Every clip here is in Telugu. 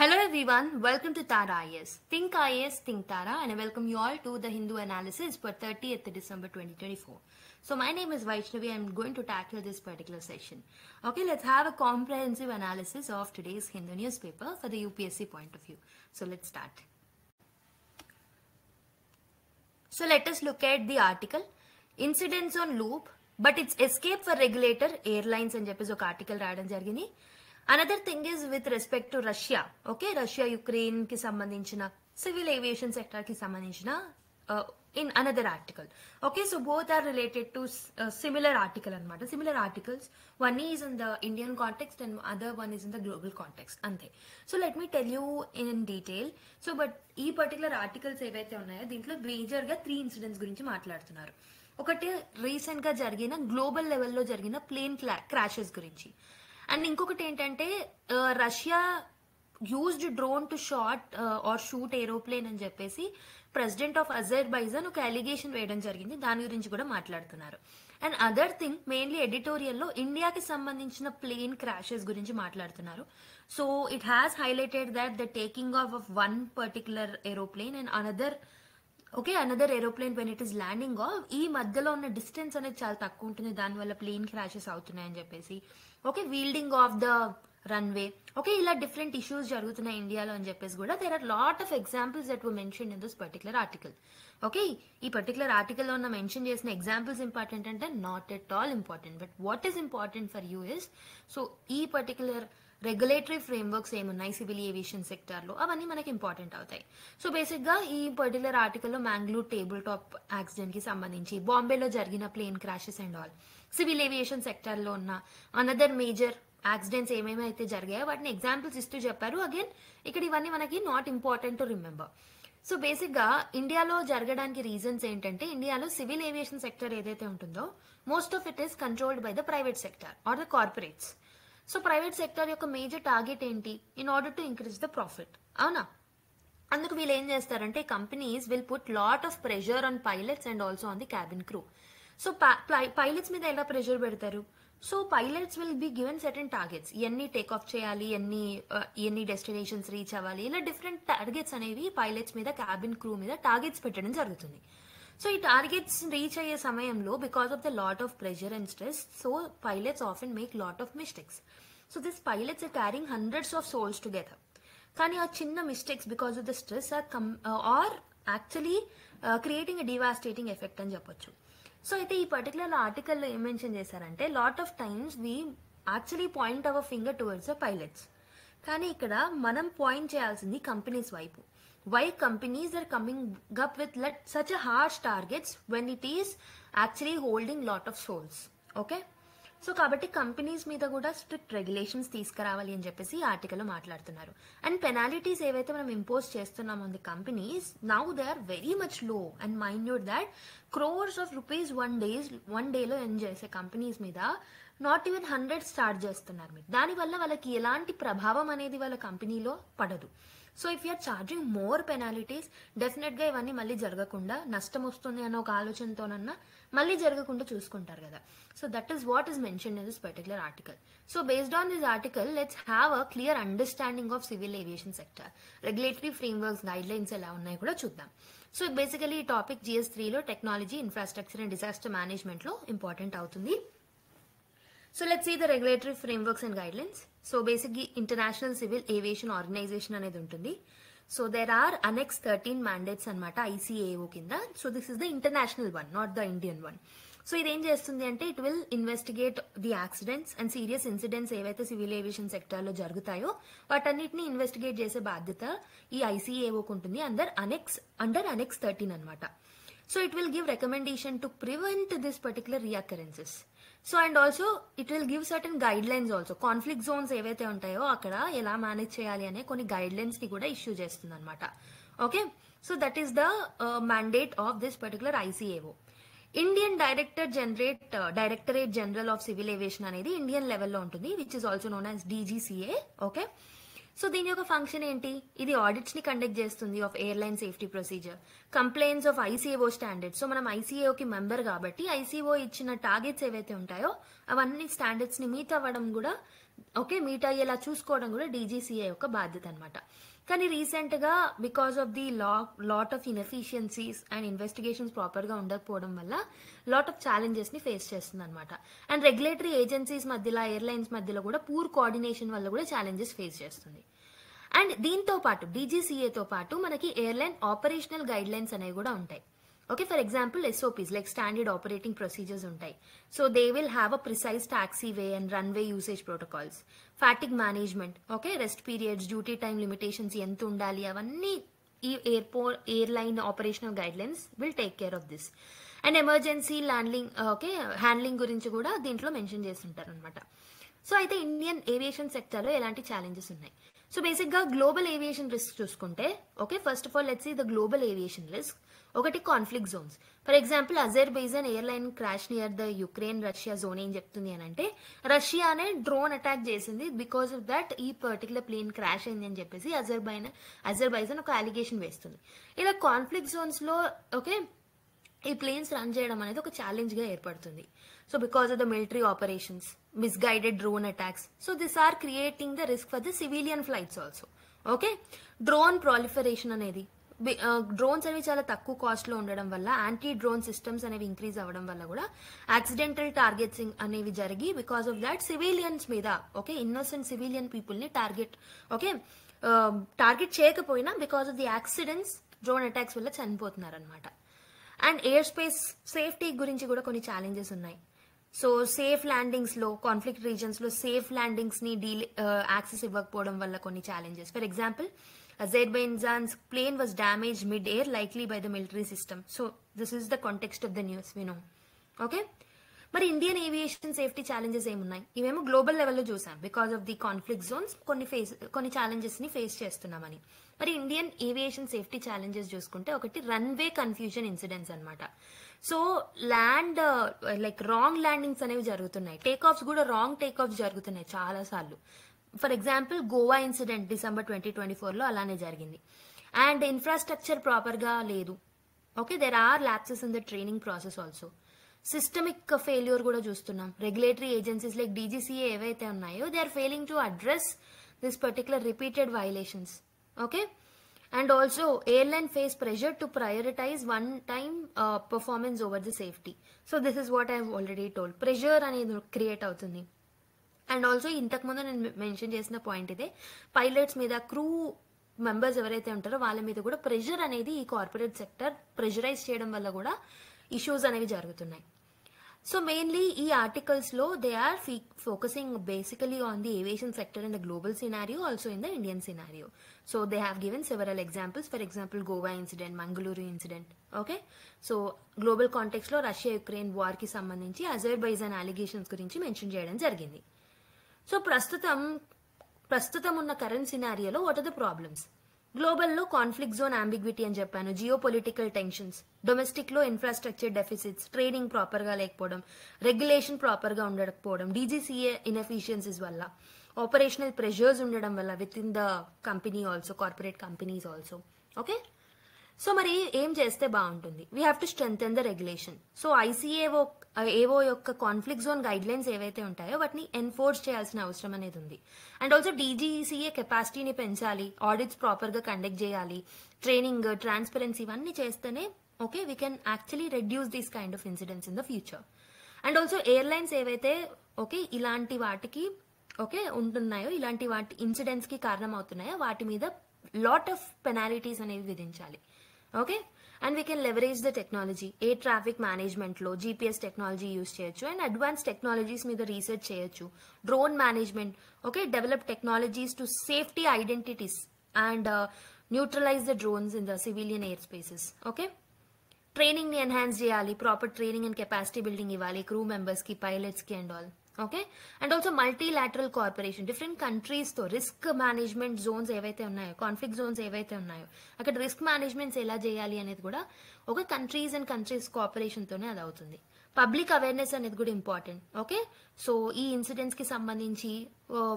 Hello everyone, welcome to Tara IAS. Think IAS, Think Tara, and I welcome you all to the Hindu analysis for 30th December 2024. So my name is Vaishnavi. I'm going to tackle this particular session. Okay, let's have a comprehensive analysis of today's Hindu newspaper for the UPSC point of view. So let's start. So let us look at the article. Incidents on loop, but it's escape for regulator airlines అని చెప్పేసి ఒక ఆర్టికల్ రాయడం జరిగింది. Another thing is with respect to Russia. Okay, Russia Ukraine కి సంబంధించిన సివిల్ ఏవియేషన్ సెక్టర్ కి సంబంధించిన in another article. Okay, so both are related to similar article అనమాట. Similar articles, one is in the Indian context and other one is in the global context, అంతే. So let me tell you in detail. So but ఈ పర్టికులర్ ఆర్టికల్స్ ఏవైతే ఉన్నాయో దీంట్లో మేజర్ గా 3 ఇన్సిడెంట్స్ గురించి మాట్లాడుతున్నారు. ఒకటి రీసెంట్ గా జరిగిన గ్లోబల్ లెవెల్లో జరిగిన ప్లేన్ క్రాషెస్ గురించి, అండ్ ఇంకొకటి ఏంటంటే Russia used drone to or shoot aeroplane అని చెప్పేసి ప్రెసిడెంట్ ఆఫ్ అజర్బైజాన్ ఒక అలిగేషన్ వేయడం జరిగింది. దాని గురించి కూడా మాట్లాడుతున్నారు. అండ్ అదర్ థింగ్ మెయిన్లీ ఎడిటోరియల్లో ఇండియాకి సంబంధించిన ప్లేన్ క్రాషెస్ గురించి మాట్లాడుతున్నారు. So it has highlighted that the taking off one particular aeroplane and another aeroplane when it is landing off, ఈ మధ్యలో ఉన్న డిస్టెన్స్ అనేది చాలా తక్కువ ఉంటుంది, దానివల్ల ప్లేన్ క్రాషెస్ అవుతున్నాయని చెప్పేసి. Okay, wielding off the runway, okay, ఇలా డిఫరెంట్ ఇష్యూస్ జరుగుతున్నాయి ఇండియాలో అని చెప్పేసి కూడా there are lot of examples that were mention in this particular article. Okay, ఈ పర్టికులర్ ఆర్టికల్లో ఉన్న మెన్షన్ చేసిన ఎగ్జాంపుల్స్ ఇంపార్టెంట్ అంటే not at all important, but what is important for you is, so ఈ పర్టికులర్ రెగ్యులేటరీ ఫ్రేమ్వర్క్స్ ఏమున్నాయి సివిల్ ఏవియేషన్ సెక్టార్లో అవన్నీ మనకి ఇంపార్టెంట్ అవుతాయి. సో బేసిక్గా ఈ పర్టికులర్ ఆర్టికల్లో మ్యాంగ్లూర్ టేబుల్ టాప్ యాక్సిడెంట్ కి సంబంధించి, బాంబేలో జరిగిన plane crashes and all, civil aviation సెక్టార్లో ఉన్న అనదర్ మేజర్ యాక్సిడెంట్స్ ఏమేమి అయితే జరిగాయో వాటిని ఎగ్జాంపుల్స్ ఇస్తూ చెప్పారు. అగైన్ ఇక్కడ ఇవన్నీ మనకి not important to remember. So బేసిక్గా ఇండియాలో జరగడానికి రీజన్స్ ఏంటంటే, ఇండియాలో సివిల్ ఏవియేషన్ సెక్టర్ ఏదైతే ఉంటుందో most of it is controlled by the private sector are the corporates. So private sector యొక్క మేజర్ టార్గెట్ ఏంటి, in order to increase the profit, అవునా? అందుకు వీళ్ళు ఏం చేస్తారంటే companies will put lot of pressure on pilots and also on the cabin crew. So pilots మీద ఎలా ప్రెషర్ పెడతారు? So pilots will be given certain targets, ఎన్ని టేక్ ఆఫ్ చేయాలి, ఎన్ని డెస్టినేషన్స్ రీచ్ అవ్వాలి, ఇలా డిఫరెంట్ టార్గెట్స్ అనేవి పైలట్స్ మీద క్యాబిన్ క్రూ మీద టార్గెట్స్ పెట్టడం జరుగుతుంది. సో ఈ టార్గెట్స్ రీచ్ అయ్యే సమయంలో because of the lot of pressure and stress, so pilots often make lot of mistakes. So this pilots are carrying hundreds of souls together. కానీ ఆ చిన్న mistakes because of the stress are actually creating a devastating effect అని చెప్పొచ్చు. సో అయితే ఈ పర్టికులర్ ఆర్టికల్లో ఏం మెన్షన్ చేశారంటే lot of times we actually point our finger towards the pilots, కానీ ఇక్కడ మనం పాయింట్ చేయాల్సింది కంపెనీస్ వైపు. Why companies are coming up with such a harsh targets when it is actually holding lot of souls? Okay, so కాబట్టి కంపెనీస్ మీద కూడా స్ట్రిక్ట్ రెగ్యులేషన్స్ తీసుకురావాలి అని చెప్పేసి ఈ ఆర్టికల్లో మాట్లాడుతున్నారు. అండ్ పెనాలిటీస్ ఏవైతే మనం ఇంపోజ్ చేస్తున్నాం on the companies, now they are very much low and minute that crores of rupees one డేలో ఎర్న్ చేసే కంపెనీస్ మీద నాట్ ఈవెన్ 100 స్టార్ట్ చేస్తున్నారు మీరు. దానివల్ల వాళ్ళకి ఎలాంటి ప్రభావం అనేది వాళ్ళ కంపెనీలో పడదు. So if you're charging more penalties, డెఫినెట్గా ఇవన్నీ మళ్ళీ జరగకుండా, నష్టం వస్తుంది అన్న ఒక ఆలోచనతోనన్నా మళ్ళీ జరగకుండా చూసుకుంటారు కదా. So that is what is mention in this particular article. So based on this article let's have a clear understanding of civil aviation sector, regulatory frameworks guide lines ఎలా ఉన్నాయో కూడా చూద్దాం. సో బేసికలీ ఈ టాపిక్ GS3లో టెక్నాలజీ, ఇన్ఫ్రాస్ట్రక్చర్ అండ్ డిజాస్టర్ మేనేజ్మెంట్లో ఇంపార్టెంట్ అవుతుంది. So let's see the regulatory frameworks and guidelines. So basically International Civil Aviation Organization అనేది ఉంటుంది. So there are Annex 13 mandates అన్నమాట ICAO కింద. So this is the international one, not the Indian one. So ఇదేం చేస్తుంది అంటే it will investigate the accidents and serious incidents ఏవైతే సివిల్ ఏవియేషన్ సెక్టార్లో జరుగుతాయో వాటన్నిటిని ఇన్వెస్టిగేట్ చేసే బాధ్యత ఈ ICAOకి ఉంటుంది అండర్ Annex 13 అనమాట. So it will give recommendation to prevent this particular reoccurrences. So and also it will give certain guidelines also. Conflict zones ఏవైతే ఉంటాయో అక్కడ ఎలా మేనేజ్ చేయాలి అనే కొన్ని గైడ్లైన్స్ ని కూడా ఇష్యూ చేస్తుంది అనమాట. Okay, so that is the mandate of this particular ICAO. Indian directorate general of civil aviation అనేది ఇండియన్ లెవెల్లో ఉంటుంది, which is also known as DGCA. Okay, so దీని యొక్క ఫంక్షన్ ఏంటి? ఇది ఆడిట్స్ ని కండక్ట్ చేస్తుంది of airline safety procedure, complaints of ICAO standards. So మనం ICAOకి మెంబర్ కాబట్టి ICAO ఇచ్చిన టార్గెట్స్ ఏవైతే ఉంటాయో అవన్నీ స్టాండర్డ్స్ ని మీట్ అవ్వడం కూడా ఓకే మీట్ అయ్యేలా చూసుకోవడం కూడా డీజీసీఏ యొక్క బాధ్యత అనమాట. కానీ రీసెంట్ గా because of the lot of inefficiencies and investigations proper గా ఉండకపోవడం వల్ల లాట్ ఆఫ్ ఛాలెంజెస్ ని ఫేస్ చేస్తుంది అనమాట. అండ్ రెగ్యులేటరీ ఏజెన్సీస్ మధ్యలో, ఎయిర్లైన్స్ మధ్యలో కూడా పూర్ కోఆర్డినేషన్ వల్ల కూడా ఛాలెంజెస్ ఫేస్ చేస్తుంది. అండ్ దీంతో పాటు డీజీసీఏతో పాటు మనకి ఎయిర్లైన్ ఆపరేషనల్ గైడ్ లైన్స్ అనేవి కూడా ఉంటాయి. Okay, for example SOPs like standard operating procedures ఉంటాయి. So they will have a precise taxi way and runway usage protocols, fatigue management, okay rest periods, duty time limitations ఎంత ఉండాలి, అవన్నీ ఈ airline operational guide lines will take care of this. And emergency handling గురించి కూడా దీంట్లో మెన్షన్ చేస్తుంటారు అనమాట. సో అయితే ఇండియన్ ఏవియేషన్ సెక్టర్లో ఎలాంటి ఛాలెంజెస్ ఉన్నాయి? సో బేసిక్ గా గ్లోబల్ ఏవియేషన్ రిస్క్ చూసుకుంటే, okay first of all let's see the global aviation risk. ఒకటి conflict zones. For example Azerbaijan airline crash near the Ukraine Russia zone ఏం చెప్తుంది అని అంటే, రష్యానే డ్రోన్ అటాక్ చేసింది, బికాస్ ఆఫ్ దట్ ఈ పర్టికులర్ ప్లేన్ క్రాష్ అయింది అని చెప్పేసి అజర్బైజాన్ ఒక అలిగేషన్ వేస్తుంది. ఇలా కాన్ఫ్లిక్ట్ జోన్స్ లో ఓకే ఈ ప్లేన్స్ రన్ చేయడం అనేది ఒక ఛాలెంజ్ గా ఏర్పడుతుంది. So because of the military operations, misguided drone attacks, so this are creating the risk for the civilian flights also. Okay, drone proliferation అనేది, డ్రోన్స్ అనేవి చాలా తక్కువ కాస్ట్ లో ఉండడం వల్ల, యాంటీ డ్రోన్ సిస్టమ్స్ అనేవి ఇంక్రీజ్ అవ్వడం వల్ల కూడా యాక్సిడెంటల్ టార్గెట్సింగ్ అనేవి జరిగి, బికాస్ ఆఫ్ దాట్ సివిలియన్స్ మీద, ఓకే ఇన్నోసెంట్ సివిలియన్ పీపుల్ ని టార్గెట్ చేయకపోయినా because of the accidents, drone attacks వల్ల చనిపోతున్నారు అనమాట. అండ్ ఎయిర్ స్పేస్ సేఫ్టీ గురించి కూడా కొన్ని ఛాలెంజెస్ ఉన్నాయి. సో సేఫ్ ల్యాండింగ్స్ లో, కాన్ఫ్లిక్ట్ రీజన్స్ లో సేఫ్ ల్యాండింగ్స్ ని యాక్సెస్ ఇవ్వకపోవడం వల్ల కొన్ని challenges. For example Azerbaijan's plane was damaged mid-air, likely by the military system. So this is the context of the news, we know. Okay? మరి ఇండియన్ ఏవియేషన్ సేఫ్టీ ఛాలెంజెస్ ఏమున్నాయి? ఇవేమో గ్లోబల్ లెవెల్లో చూసాం, because of the conflict zones కొన్ని ఛాలెంజెస్ ని ఫేస్ చేస్తున్నామని. మరి ఇండియన్ ఏవియేషన్ సేఫ్టీ ఛాలెంజెస్ చూసుకుంటే, ఒకటి రన్వే కన్ఫ్యూజన్ ఇన్సిడెంట్స్ అనమాట. సో ల్యాండ్ రాంగ్ ల్యాండింగ్స్ అనేవి జరుగుతున్నాయి, టేక్ ఆఫ్స్ కూడా రాంగ్ టేక్ ఆఫ్స్ జరుగుతున్నాయి చాలా సార్లు. For example Goa incident December 2024 అలానే జరిగింది. అండ్ ఇన్ఫ్రాస్ట్రక్చర్ ప్రాపర్ గా లేదు. Okay, there are lapses in the training process also. Systemic failure కూడా చూస్తున్నాం. రెగ్యులేటరీ ఏజెన్సీస్ లైక్ డీజీసీఏ ఏవైతే ఉన్నాయో, they are failing to address this particular repeated violations. Okay, and also airline face pressure to prioritise on time performance over the safety. So this is what I already told, pressure అనేది క్రియేట్ అవుతుంది. అండ్ ఆల్సో ఇంతకుముందు నేను మెన్షన్ చేసిన పాయింట్ ఇదే, పైలట్స్ మీద, క్రూ మెంబర్స్ ఎవరైతే ఉంటారో వాళ్ళ మీద కూడా ప్రెషర్ అనేది ఈ కార్పొరేట్ సెక్టర్ ప్రెషరైజ్ చేయడం వల్ల కూడా ఇష్యూస్ అనేవి జరుగుతున్నాయి. సో మెయిన్లీ ఈ ఆర్టికల్స్ లో they are focusing basically on the aviation sector in the global scenario, also in the Indian scenario. So they have given several examples. For example Goa incident, Mangaluru incident. Okay, so global context లో రష్యా యుక్రెయిన్ వార్ కి సంబంధించి అజర్బైజాన్ అలిగేషన్స్ గురించి మెన్షన్ చేయడం జరిగింది. సో ప్రస్తుతం ఉన్న కరెంట్ సినారియోలో వాట్ ఆర్ ద ప్రాబ్లమ్స్? గ్లోబల్లో కాన్ఫ్లిక్ట్ జోన్ అంబిగ్విటీ అని చెప్పాను, జియో పొలిటికల్ టెన్షన్స్, డొమెస్టిక్ లో ఇన్ఫ్రాస్ట్రక్చర్ డెఫిసిట్స్, ట్రైనింగ్ ప్రాపర్ గా లేకపోవడం, రెగ్యులేషన్ ప్రాపర్ గా ఉండకపోవడం, డీజీసీఏ ఇన్ఎఫిషియన్సీస్ వల్ల, ఆపరేషనల్ ప్రెషర్స్ ఉండడం వల్ల with in the company also, corporate companies also. Okay, so మరి ఏం చేస్తే బాగుంటుంది? We have to strengthen the regulation. So ఏవో యొక్క కాన్ఫ్లిక్ట్ జోన్ గైడ్ లైన్స్ ఏవైతే ఉంటాయో వాటిని ఎన్ఫోర్స్ చేయాల్సిన అవసరం అనేది ఉంది. అండ్ ఆల్సో డీజీసీఏ కెపాసిటీని పెంచాలి, ఆడిట్స్ ప్రాపర్ గా కండక్ట్ చేయాలి, ట్రైనింగ్, ట్రాన్స్పరెన్సీ ఇవన్నీ చేస్తేనే okay we can actually reduce these kind of incidents in the future. And also airlines ఏవైతే ఓకే ఇలాంటి వాటికి ఓకే ఉంటున్నాయో, ఇలాంటి వాటి ఇన్సిడెంట్స్ కి కారణం అవుతున్నాయో వాటి మీద లాట్ ఆఫ్ పెనాలిటీస్ అనేవి విధించాలి. Okay, and we can leverage the technology. Air traffic management లో జీపీఎస్ టెక్నాలజీ యూజ్ చేయొచ్చు, అండ్ అడ్వాన్స్ టెక్నాలజీస్ మీద రీసెర్చ్ చేయొచ్చు. Drone management, okay develop technologies to safety identities and neutralise the drones in the civilian airspaces. Okay, training ని ఎన్హాన్స్ చేయాలి, proper training and capacity building ఇవ్వాలి క్రూ మెంబర్స్ కి, పైలట్స్ కి and all. Okay, and also multilateral corporation, different countries తో రిస్క్ మేనేజ్మెంట్ జోన్స్ ఏవైతే ఉన్నాయో, కాన్ఫ్లిక్ట్ జోన్స్ ఏవైతే ఉన్నాయో అక్కడ రిస్క్ మేనేజ్మెంట్స్ ఎలా చేయాలి అనేది కూడా ఒక కంట్రీస్ అండ్ కంట్రీస్ కోఆపరేషన్ తోనే అది అవుతుంది. పబ్లిక్ అవేర్నెస్ అనేది కూడా ఇంపార్టెంట్. ఓకే, సో ఈ ఇన్సిడెంట్స్ కి సంబంధించి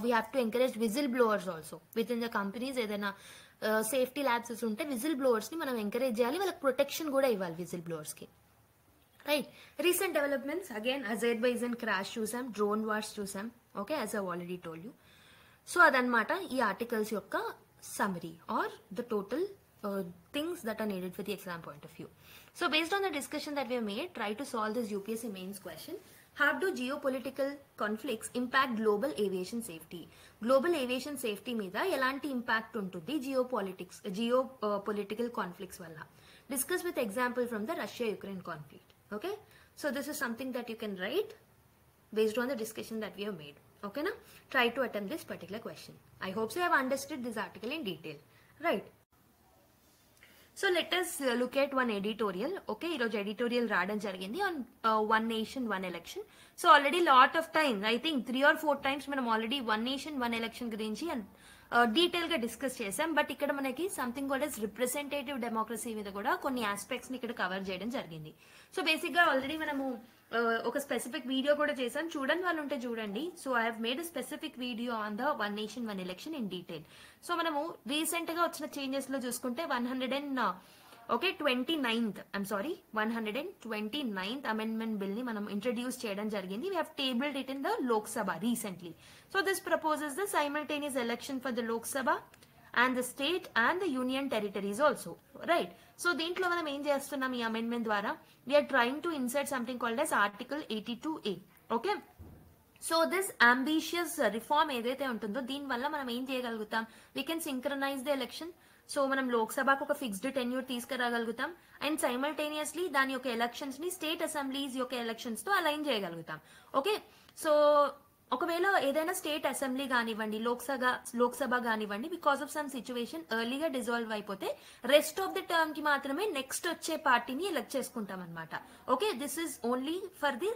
we have to encourage whistle blowers also with in the companies. ఏదైనా సేఫ్టీ ల్యాబ్సెస్ ఉంటే విజిల్ బ్లోవర్స్ ని మనం ఎంకరేజ్ చేయాలి, వాళ్ళకి ప్రొటెక్షన్ కూడా ఇవ్వాలి విజిల్ బ్లోవర్స్ కి. Right, recent developments again Azerbaijan crash చూసాం, డ్రోన్ వార్స్ చూసాం. Okay, as I already told you. So అదనమాట ఈ ఆర్టికల్స్ యొక్క summary or the total things that are needed for the exam point of view. So based on the discussion that we have made, try to solve this UPSC mains question. How do geopolitical conflicts impact global aviation safety? Global aviation safety మీద ఎలాంటి ఇంపాక్ట్ ఉంటుంది geopolitical conflicts వల్ల? Discuss with example from the Russia-Ukraine conflict. Okay, so this is something that you can write based on the discussion that we have made. Okay, now try to attempt this particular question. I hope so you have understood this article in detail, right? So let us look at one editorial. Okay, ఈరోజు editorial రావడం జరిగింది on one nation one election. So already lot of times, I think 3 or 4 times మనం already one nation one election గురించి డీటెయిల్ గా డిస్కస్ చేసాం. బట్ ఇక్కడ మనకి సంథింగ్ కూడా రిప్రజెంటేటివ్ డెమోక్రసీ మీద కూడా కొన్ని ఆస్పెక్ట్స్ ని ఇక్కడ కవర్ చేయడం జరిగింది. సో బేసిక్ గా ఆల్రెడీ మనము ఒక స్పెసిఫిక్ వీడియో కూడా చేసాం, చూడండి వాళ్ళు ఉంటే చూడండి. So I have made a specific video on the one nation one election in detail. So మనము రీసెంట్ గా వచ్చిన చేంజెస్ లో చూసుకుంటే 129th అమెండ్మెంట్ బిల్ ని మనం ఇంట్రడ్యూస్ చేయడం జరిగింది. We have tabled it in the Lok Sabha recently. So this proposes the simultaneous election for the Lok Sabha and the state and the union territories also, right? So దీంట్లో మనం ఏం చేస్తున్నాం ఈ అమెండ్మెంట్ ద్వారా? we are trying to insert something called as article 82A. okay, so this ambitious reform ఏదైతే ఉంటుందో దీని వల్ల మనం ఏం చేయగలుగుతాం? We can synchronise the election. So మనం లోక్సభకు ఒక ఫిక్స్డ్ టెన్యూర్ తీసుకురాగలుగుతాం అండ్ సైమల్టేనియస్లీ దాని యొక్క ఎలక్షన్స్ ని స్టేట్ అసెంబ్లీస్ యొక్క ఎలక్షన్స్ తో అలైన్ చేయగలుగుతాం. ఓకే, సో ఒకవేళ ఏదైనా స్టేట్ అసెంబ్లీ కానివ్వండి, లోక్సభ కానివ్వండి, బికాస్ ఆఫ్ సమ్ సిచ్యువేషన్ ఎర్లీగా డిజాల్వ్ అయిపోతే రెస్ట్ ఆఫ్ ద టర్మ్ కి మాత్రమే నెక్స్ట్ వచ్చే పార్టీని ఎలక్ట్ చేసుకుంటాం అనమాట. Okay, this is only for the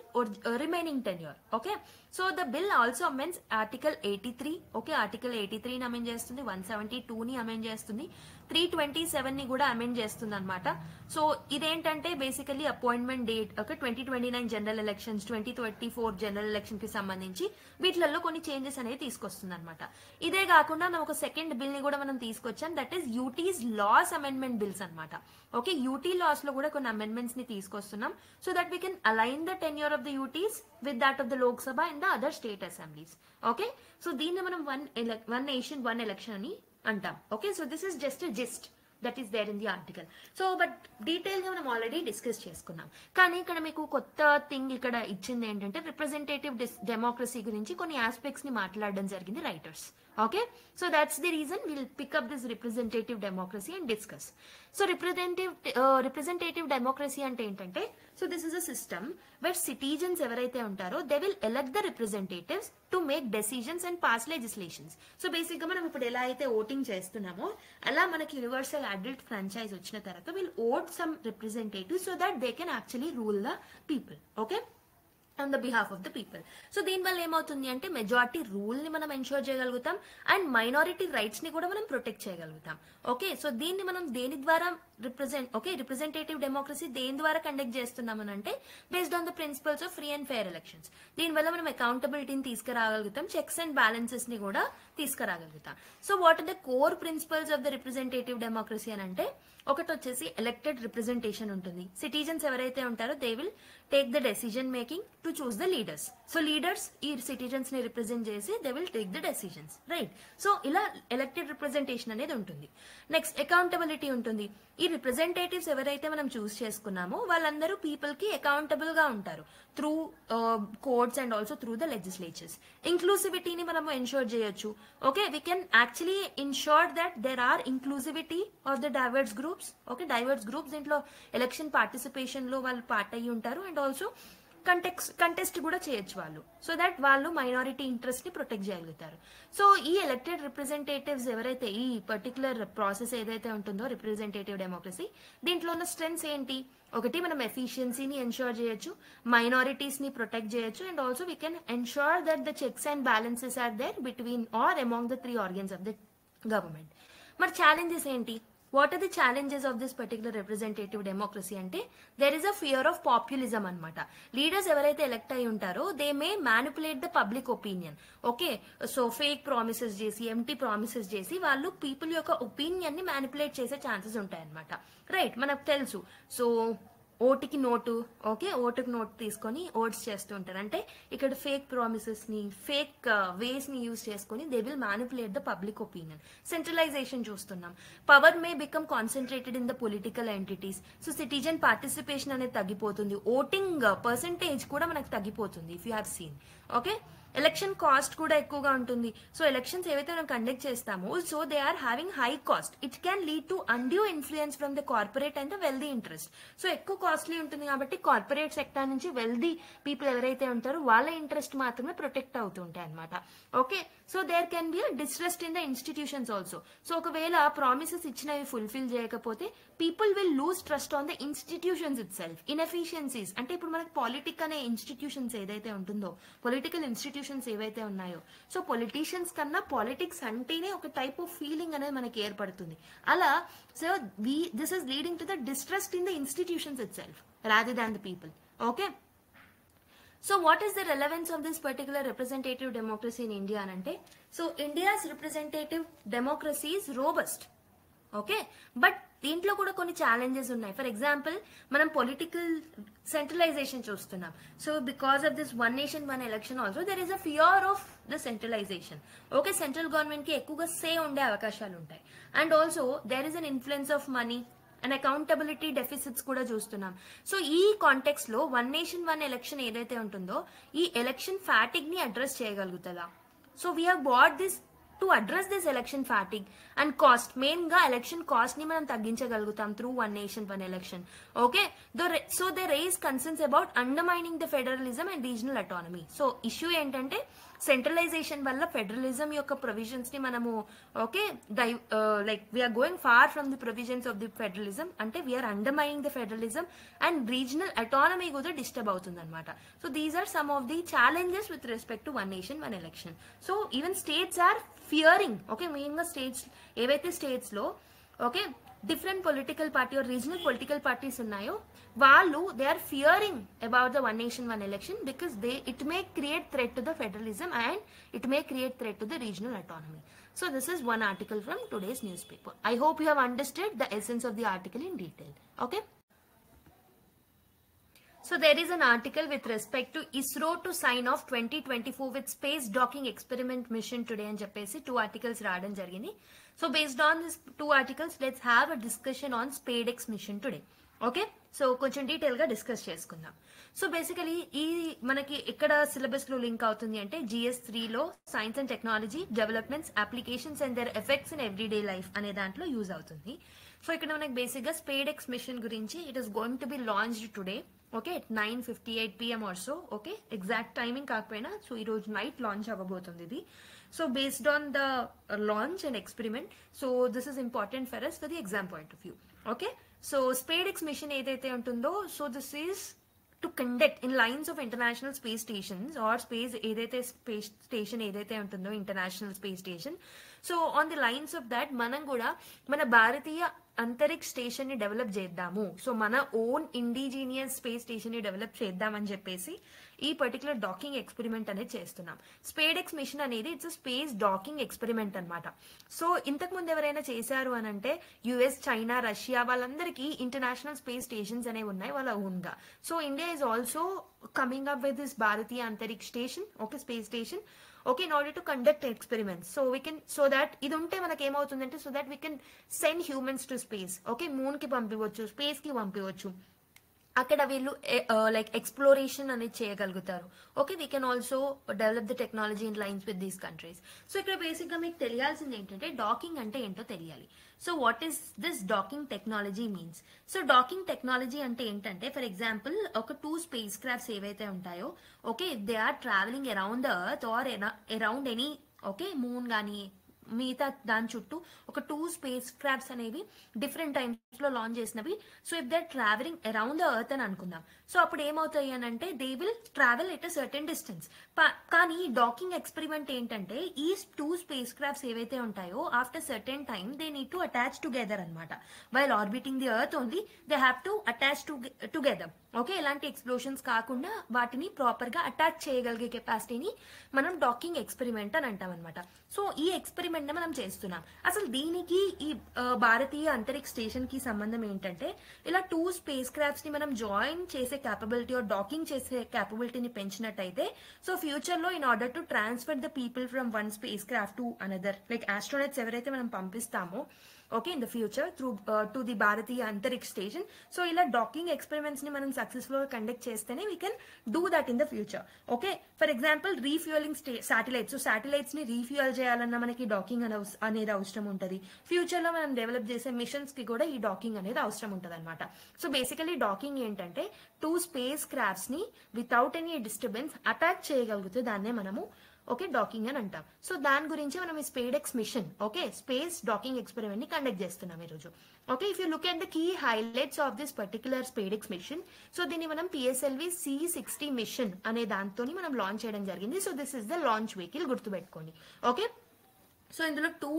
remaining tenure. Okay, so the bill also amends article 83. Okay, article 83 ని అమెండ్ చేస్తుంది, 172 ని అమెండ్ చేస్తుంది, 327 ని కూడా అమెండ్ చేస్తుంది అనమాట. సో ఇదేంటంటే basically appointment date, okay, 2029 general elections, 2034 general election కి సంబంధించి వీటిలలో కొన్ని చేంజెస్ అనేది తీసుకొస్తుంది అనమాట. ఇదే కాకుండా మనం ఒక సెకండ్ బిల్ ని కూడా మనం తీసుకొచ్చాం, that is UTs laws amendment bills అనమాట. ఓకే, యూటీ లాస్ లో కూడా కొన్ని అమెండ్మెంట్స్ ని తీసుకొస్తున్నాం so that we can align the tenure of the UTs with that of the Lok Sabha and the other state assemblies. Okay, so దీన్ని మనం వన్ నేషన్ వన్ ఎలక్షన్ అని అంటాం. Okay, so this is just gist that is there in the article. So but detail గా మనం ఆల్రెడీ డిస్కస్ చేసుకున్నాం. కానీ ఇక్కడ మీకు కొత్త థింగ్ ఇక్కడ ఇచ్చింది ఏంటంటే రిప్రజెంటేటివ్ డెమోక్రసీ గురించి కొన్ని ఆస్పెక్ట్స్ ని మాట్లాడడం జరిగింది writers. Okay, so that's the reason will pick up this representative democracy and discuss. So representative democracy అంటే ఏంటంటే, so this is a system where citizens ఎవరైతే ఉంటారో they will elect the representatives to make decisions and pass legislations. So basic గా మనం ఇప్పుడు ఎలా అయితే ఓటింగ్ చేస్తున్నామో అలా మనకి యూనివర్సల్ అడల్ట్ ఫ్రాంచైజ్ వచ్చిన తర్వాత will vote some representative so that they can actually rule the people. Okay, on the behalf of the people. So దీనివల్ల ఏమవుతుంది అంటే మెజారిటీ రూల్ ని మనం ఎన్షూర్ చేయగలుగుతాం అండ్ మైనారిటీ రైట్స్ ని కూడా మనం ప్రొటెక్ట్ చేయగలుగుతాం. ఓకే, సో దీన్ని మనం దేని ద్వారా రిప్రజెంటేటివ్ డెమోక్రసీ దేని ద్వారా కండక్ట్ చేస్తున్నామని అంటే based on the principles of free and fair elections. దీనివల్ల మనం అకౌంటబిలిటీని తీసుకురాగలుగుతాం, చెక్స్ అండ్ బ్యాలెన్సెస్ ని కూడా తీసుకురాగలుగుతాం. So what are the core principles of the representative democracy అని అంటే, ఒకటి వచ్చేసి ఎలక్టెడ్ రిప్రజెంటేషన్ ఉంటుంది. సిటిజన్స్ ఎవరైతే ఉంటారో they will take the decision making to choose the leaders. So leaders ఈ సిటిజన్స్ ని రిప్రజెంట్ చేసి they will take the decisions, right? So ఇలా ఎలక్టెడ్ రిప్రజెంటేషన్ అనేది ఉంటుంది. నెక్స్ట్ అకౌంటబిలిటీ ఉంటుంది. ఈ రిప్రజెంటేటివ్స్ ఎవరైతే మనం చూస్ చేసుకున్నామో వాళ్ళందరూ పీపుల్ కి అకౌంటబుల్ గా ఉంటారు through courts and also through the legislatures. ఇంక్లూసివిటీని మనం ఎన్షూర్ చేయొచ్చు. Okay, we can actually ensure that there are inclusivity of the diverse groups. Okay, diverse groups దీంట్లో ఎలక్షన్ పార్టిసిపేషన్ లో వాళ్ళు పార్ట్ అయ్యి ఉంటారు అండ్ ఆల్సో కంటెస్ట్ కూడా చేయొచ్చు వాళ్ళు, సో దట్ వాళ్ళు మైనారిటీ ఇంట్రెస్ట్ ని ప్రొటెక్ట్ చేయగలుగుతారు. సో ఈ ఎలక్టెడ్ రిప్రజెంటేటివ్స్ ఎవరైతే ఈ పర్టికులర్ ప్రాసెస్ ఏదైతే ఉంటుందో రిప్రజెంటేటివ్ డెమోక్రసీ, దీంట్లో ఉన్న స్ట్రెంగ్స్ ఏంటి? ఒకటి, మనం ఎఫిషియన్సీని ఎన్షూర్ చేయొచ్చు, మైనారిటీస్ ని ప్రొటెక్ట్ చేయొచ్చు and also we can ensure that the checks and balances are there between or among the 3 organs of the government. మరి ఛాలెంజెస్ ఏంటి? What are the challenges of this particular representative democracy అంటే there is a fear of populism అనమాట. లీడర్స్ ఎవరైతే ఎలక్ట్ అయి ఉంటారో they may manipulate the public opinion. Okay, so fake promises చేసి, ఎంటీ ప్రామిసెస్ చేసి వాళ్ళు పీపుల్ యొక్క ఒపీనియన్ ని మ్యానిపులేట్ చేసే ఛాన్సెస్ ఉంటాయన్నమాట, రైట్? మనకు తెలుసు. సో ఓటుకి నోటు, ఓకే, ఓటుకి నోటు తీసుకొని ఓట్స్ చేస్తూ ఉంటారు. అంటే ఇక్కడ ఫేక్ ప్రామిసెస్ ని, ఫేక్ వేస్ ని యూజ్ చేసుకొని they will manipulate the public opinion. Centralization చూస్తున్నాం. Power may become concentrated in the political entities. So citizen participation అనేది తగ్గిపోతుంది. ఓటింగ్ పర్సంటేజ్ కూడా మనకు తగ్గిపోతుంది if you have seen. Okay, election cost కూడా ఎక్కువగా ఉంటుంది. సో ఎలక్షన్స్ ఏవైతే మనం కండక్ట్ చేస్తామో, so they are having high cost. It can lead to undue influence from the corporate and the wealthy interest. So ఎక్కువ కాస్ట్లీ ఉంటుంది కాబట్టి కార్పొరేట్ సెక్టర్ నుంచి వెల్దీ పీపుల్ ఎవరైతే ఉంటారో వాళ్ళ ఇంట్రెస్ట్ మాత్రమే ప్రొటెక్ట్ అవుతుంటాయి అనమాట. Okay, so there can be distrust in the institutions also. So ఒకవేళ ప్రామిసెస్ ఇచ్చినవి ఫుల్ఫిల్ చేయకపోతే people will lose trust on the institutions itself. Inefficiencies అంటే ఇప్పుడు మనకి పాలిటిక్ అనే ఇన్స్టిట్యూషన్స్ ఏదైతే ఉంటుందో, పొలిటికల్ ఇన్స్టిట్యూషన్స్ ఏవైతే ఉన్నాయో, సో పొలిటీషియన్స్ కన్నా పాలిటిక్స్ అంటేనే ఒక టైప్ ఆఫ్ ఫీలింగ్ అనేది మనకి ఏర్పడుతుంది. అలా so this is leading to the distrust in the institutions it self rather than the people. Okay, so what is the relevance of this particular representative democracy in India anante? So India's representative democracy is robust. Okay, but దీంట్లో కూడా కొన్ని ఛాలెంజెస్ ఉన్నాయి. ఫర్ ఎగ్జాంపుల్ మనం పొలిటికల్ సెంట్రలైజేషన్ చూస్తున్నాం. So because of this one nation one election also there is a fear of the centralisation. Okay, central government కి ఎక్కువగా సే ఉండే అవకాశాలు ఉంటాయి. And also there is an influence of money and accountability deficits కూడా చూస్తున్నాం. సో ఈ కాంటెక్స్ట్ లో వన్ నేషన్ వన్ ఎలక్షన్ ఏదైతే ఉంటుందో ఈ ఎలక్షన్ ఫ్యాటిగ్ ని అడ్రస్ చేయగలుగుతుందా? So we have bought this to address this election fatigue and cost. Main గా ఎలక్షన్ కాస్ట్ ని మనం తగ్గించగలుగుతాం through one nation one election. Okay, so they raise concerns about undermining the federalism and regional autonomy. So issue ఏంటంటే సెంట్రలైజేషన్ వల్ల ఫెడరలిజం యొక్క ప్రొవిజన్స్ ని మనము okay like we're going far from the provisions of the federalism, అంటే we're undermining the federalism and regional autonomy కూడా డిస్టర్బ్ అవుతుంది అనమాట. So these are some of the challenges with respect to one nation one election. So even states are fearing. Okay, main గా స్టేట్స్ ఏవైతే స్టేట్స్ లో okay different political party or regional political parties ఉన్నాయో వాళ్ళు they are fearing about the one nation one election because it may create threat to the federalism and it may create threat to the regional autonomy. So this is one article from today's newspaper. I hope you have understood the essence of the article in detail. Okay. So there is an article with respect to ISRO to sign off 2024 with space docking experiment mission today and చెప్పేసి 2 articles రావడం జరిగింది. So based on these 2 articles, let's have a discussion on SpaceX mission today. Okay, so కొంచెం డీటెయిల్ గా డిస్కస్ చేసుకుందాం. సో బేసికలీ ఈ మనకి ఎక్కడ సిలబస్ లో లింక్ అవుతుంది అంటే GS3 లో science and technology developments applications and their effects in everyday life అనే దాంట్లో యూజ్ అవుతుంది. సో ఇక్కడ మనకి బేసిక్ గా SpaceX మిషన్ గురించి it is going to be launched today. Okay, 9:58 PM or so. Okay, exact timing కాకపోయినా సో ఈ రోజు నైట్ లాంచ్ అవ్వబోతుంది ఇది. So based on the launch and experiment, so this is important for us for the exam point of view. Okay, so SpaceX mission ఏదైతే ఉంటుందో so this is to conduct in lines of international space stations or space ఏదైతే స్పేస్ స్టేషన్ ఏదైతే ఉంటుందో international space station. So on the lines of that మనం కూడా మన భారతీయ అంతరిక్ష స్టేషన్ ని డెవలప్ చేద్దాము. సో మన ఓన్ ఇండిజీనియస్ స్పేస్ స్టేషన్ ని డెవలప్ చేద్దామని చెప్పేసి ఈ పర్టికులర్ డాకింగ్ ఎక్స్పెరిమెంట్ అనేది చేస్తున్నాం. SpaceX మిషన్ అనేది ఇట్స్ స్పేస్ డాకింగ్ ఎక్స్పెరిమెంట్ అనమాట. సో ఇంతకు ముందు ఎవరైనా చేశారు అని అంటే US, చైనా, రష్యా వాళ్ళందరికీ ఇంటర్నేషనల్ స్పేస్ స్టేషన్స్ అనేవి ఉన్నాయి వాళ్ళ ఓన్ గా. So India is also coming up with this Bharatiya Antariksh station, okay, space station. Okay, in order to conduct experiments. So we can so that ఇది ఉంటే మనకి ఏమవుతుందంటే so that we can send humans to space. Okay, moon కి పంపించవచ్చు, స్పేస్ కి పంపించవచ్చు. అక్కడ వీళ్ళు లైక్ ఎక్స్ప్లోరేషన్ అనేది చేయగలుగుతారు. Okay, we can also develop the technology in lines with these countries. So ఇక్కడ బేసిక్ గా మీకు తెలియాల్సింది ఏంటంటే డాకింగ్ అంటే ఏంటో తెలియాలి. So what is this docking technology means? So docking technology అంటే ఏంటంటే ఫర్ ఎగ్జాంపుల్ ఒక 2 స్పేస్ క్రాఫ్ట్స్ ఏవైతే ఉంటాయో okay they are travelling around the earth or around any okay moon కానీ మిగతా దాని చుట్టూ ఒక 2 స్పేస్ క్రాఫ్ట్స్ అనేవి డిఫరెంట్ టైమ్స్ లో లాంచ్ చేసినవి. So if they travelling around the earth అని అనుకుందాం. సో అప్పుడు ఏమవుతాయి అని అంటే they will travel at a certain distance. కానీ డాకింగ్ ఎక్స్పెరిమెంట్ ఏంటంటే ఈ 2 స్పేస్ క్రాఫ్ట్స్ ఏవైతే ఉంటాయో after certain time they need to attach together అనమాట. While orbiting the earth only they have to attach together. Okay, ఎలాంటి ఎక్స్ప్లోషన్స్ కాకుండా వాటిని ప్రాపర్ గా అటాచ్ చేయగలిగే కెపాసిటీని మనం డాకింగ్ ఎక్స్పెరిమెంట్ అని అంటాం అనమాట. సో ఈ ఎక్స్పెరిమెంట్ ఎక్స్పెరిమెంట్ ని మనం చేస్తున్నాం. అసలు దీనికి ఈ భారతీయ అంతరిక్ష స్టేషన్ కి సంబంధం ఏంటంటే, ఇలా 2 స్పేస్ క్రాఫ్ట్స్ ని మనం జాయిన్ చేసే క్యాపబిలిటీ ఆర్ డాకింగ్ చేసే క్యాపబిలిటీని పెంచినట్టయితే, సో ఫ్యూచర్ లో in order to transfer the people from one space craft to another, like astronauts ఎవరైతే మనం పంపిస్తామో okay in the future through to the Bharatiya Antariksh station, so ఇలా డాకింగ్ ఎక్స్పెరిమెంట్స్ ని మనం సక్సెస్ఫుల్ గా కండక్ట్ చేస్తేనే we can do that in the future. Okay, for example refueling satellites, so satellites ని రీఫ్యూయల్ చేయాలన్నా మనకి డాకింగ్ అనేది అవసరం ఉంటుంది. ఫ్యూచర్ లో మనం డెవలప్ చేసే మిషన్స్ కి కూడా ఈ డాకింగ్ అనేది అవసరం ఉంటుంది అనమాట. సో బేసికలీ డాకింగ్ ఏంటంటే 2 స్పేస్ క్రాఫ్ట్స్ ని వితౌట్ ఎనీ డిస్టర్బెన్స్ అటాచ్ చేయగలిగితే దాన్నే మనము ఓకే డాకింగ్ అని అంటాం. సో దాని గురించి మనం ఈ SpaDeX mission okay space docking experiment ని కండక్ట్ చేస్తున్నాం ఈ రోజు. Okay, if you look at the key highlights of this particular SpaDeX mission, so దీన్ని మనం PSLV C60 మిషన్ అనే దాంతో మనం లాంచ్ చేయడం జరిగింది. So this is the launch vehicle, గుర్తుపెట్టుకోండి. ఓకే, సో ఇందులో 2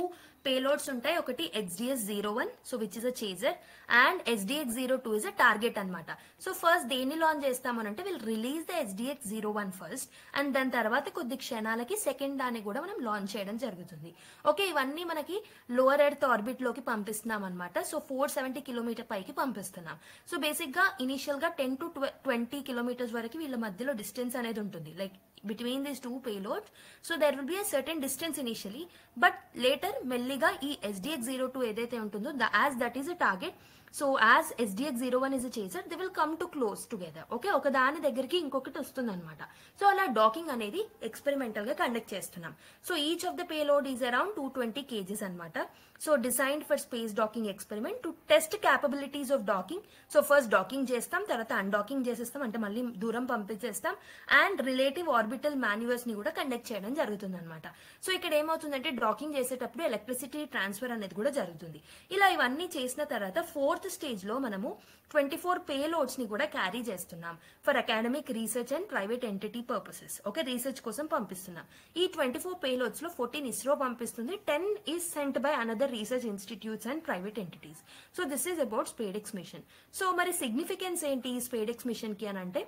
పేలోడ్స్ ఉంటాయి. ఒకటి XDX-01 so which is a chaser and SDX-02 is a target అనమాట. సో ఫస్ట్ దేన్ని లాంచ్ చేస్తామనంటే will release the SDX-01 first and దాని తర్వాత కొద్ది క్షణాలకి సెకండ్ దాన్ని కూడా మనం లాంచ్ చేయడం జరుగుతుంది. ఓకే, ఇవన్నీ మనకి లోవర్ ఎర్త్ ఆర్బిట్ లోకి పంపిస్తున్నాం అనమాట. సో 470 కిలోమీటర్ పైకి పంపిస్తున్నాం. సో బేసిక్ గా ఇనిషియల్ గా 10 to 20 కిలోమీటర్స్ వరకు వీళ్ళ మధ్యలో డిస్టెన్స్ అనేది ఉంటుంది, like between these 2 payloads. So there will be a certain distance initially, but later మెల్లిగా ఈ SDX-02 ఏదైతే ఉంటుందో as that is a target, so as SDX-01 is a chaser, they will come to close together. Okay, ఒక దాని దగ్గరికి ఇంకొకటి వస్తుంది అనమాట. సో అలా డాకింగ్ అనేది ఎక్స్పెరిమెంటల్ గా కండక్ట్ చేస్తున్నాం. So each of the payload is around 220 kgs అనమాట. So designed for space docking experiment to test capabilities of docking. So first docking చేస్తాం, తర్వాత అన్డాకింగ్ చేసేస్తాం, అంటే మళ్ళీ దూరం పంపించేస్తాం, అండ్ రిలేటివ్ ఆర్బిటల్ మాన్యువర్స్ ని కూడా కండక్ట్ చేయడం జరుగుతుంది అనమాట. సో ఇక్కడ ఏమవుతుందంటే డాకింగ్ చేసేటప్పుడు ఎలక్ట్రిసిటీ ట్రాన్స్ఫర్ అనేది కూడా జరుగుతుంది. ఇలా ఇవన్నీ చేసిన తర్వాత 4th స్టేజ్ లో మనము 24 పేలోడ్స్ ని కూడా క్యారీ చేస్తున్నాం for academic research and private entity purposes. Okay, research కోసం పంపిస్తున్నాం. ఈ 24 పేలోడ్స్ లో 14 ఇస్రో పంపిస్తుంది, 10 is sent by another research institutes and private entities. So this is about SpaDeX mission. So మరి సిగ్నిఫికెన్స్ ఏంటి ఈ స్పేడెక్స్ మిషన్ కి అని అంటే,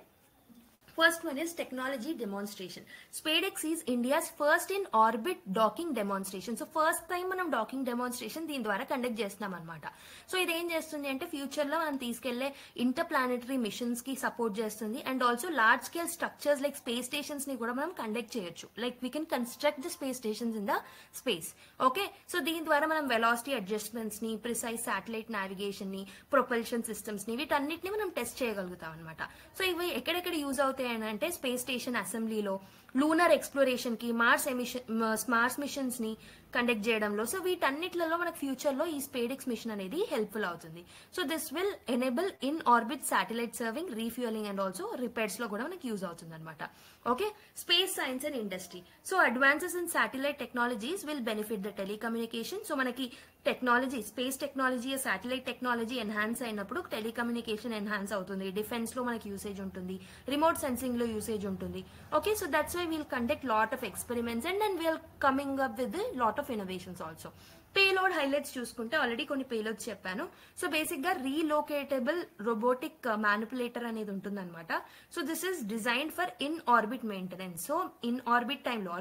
first one is technology demonstration. SpaceX is India's first in orbit docking demonstration. So first time మనం డాకింగ్ డెమాన్స్ట్రేషన్ దీని ద్వారా కండక్ట్ చేస్తున్నాం అనమాట. సో ఇది ఏం చేస్తుంది అంటే ఫ్యూచర్ లో మనం తీసుకెళ్లే ఇంటర్ ప్లానెటరీ మిషన్స్ కి సపోర్ట్ చేస్తుంది, and also large scale structures like space stations ని కూడా మనం కండక్ట్ చేయొచ్చు, like we can construct the space stations in the space. Okay, so దీని ద్వారా మనం వెలాసిటీ అడ్జస్ట్మెంట్స్ ని, ప్రిసైజ్ శాటిలైట్ నావిగేషన్ ని, ప్రొపల్షన్ సిస్టమ్స్ ని, వీటన్నిటిని మనం టెస్ట్ చేయగలుగుతాం అనమాట. సో ఇవి ఎక్కడెక్కడ యూజ్ అవుతాయి అంటే స్పేస్ స్టేషన్ అసెంబ్లీలో, లూనర్ ఎక్స్ప్లోరేషన్ కి, మార్స్ మిషన్స్ ని కండక్ట్ చేయడంలో. సో వీటన్నిట్లలో మనకు ఫ్యూచర్ లో ఈ స్పేడెక్స్ మిషన్ అనేది హెల్ప్ఫుల్ అవుతుంది. So this will enable in orbit satellite serving, refuelling and also repairs లో కూడా మనకి యూజ్ అవుతుంది అనమాట. Okay, space science and industry. So advances in satellite technologies will benefit the telecommunication. So మనకి technology, space technology, satellite technology enhance అయినప్పుడు టెలికమ్యూనికేషన్ ఎన్హాన్స్ అవుతుంది, డిఫెన్స్ లో మనకి యూసేజ్ ఉంటుంది, రిమోట్ సెన్సింగ్ లో యూసేజ్ ఉంటుంది. Okay, so that's why we'll conduct lot of experiments and we're coming up with lot of innovations also. Payload highlights చూసుకుంటే ఆల్రెడీ కొన్ని పేలోడ్స్ చెప్పాను. సో బేసిక్ గా రీలోకేటబుల్ రోబోటిక్ మ్యానిపులేటర్ అనేది ఉంటుంది అనమాట. So this is designed for in orbit maintenance. So in orbit టైంలో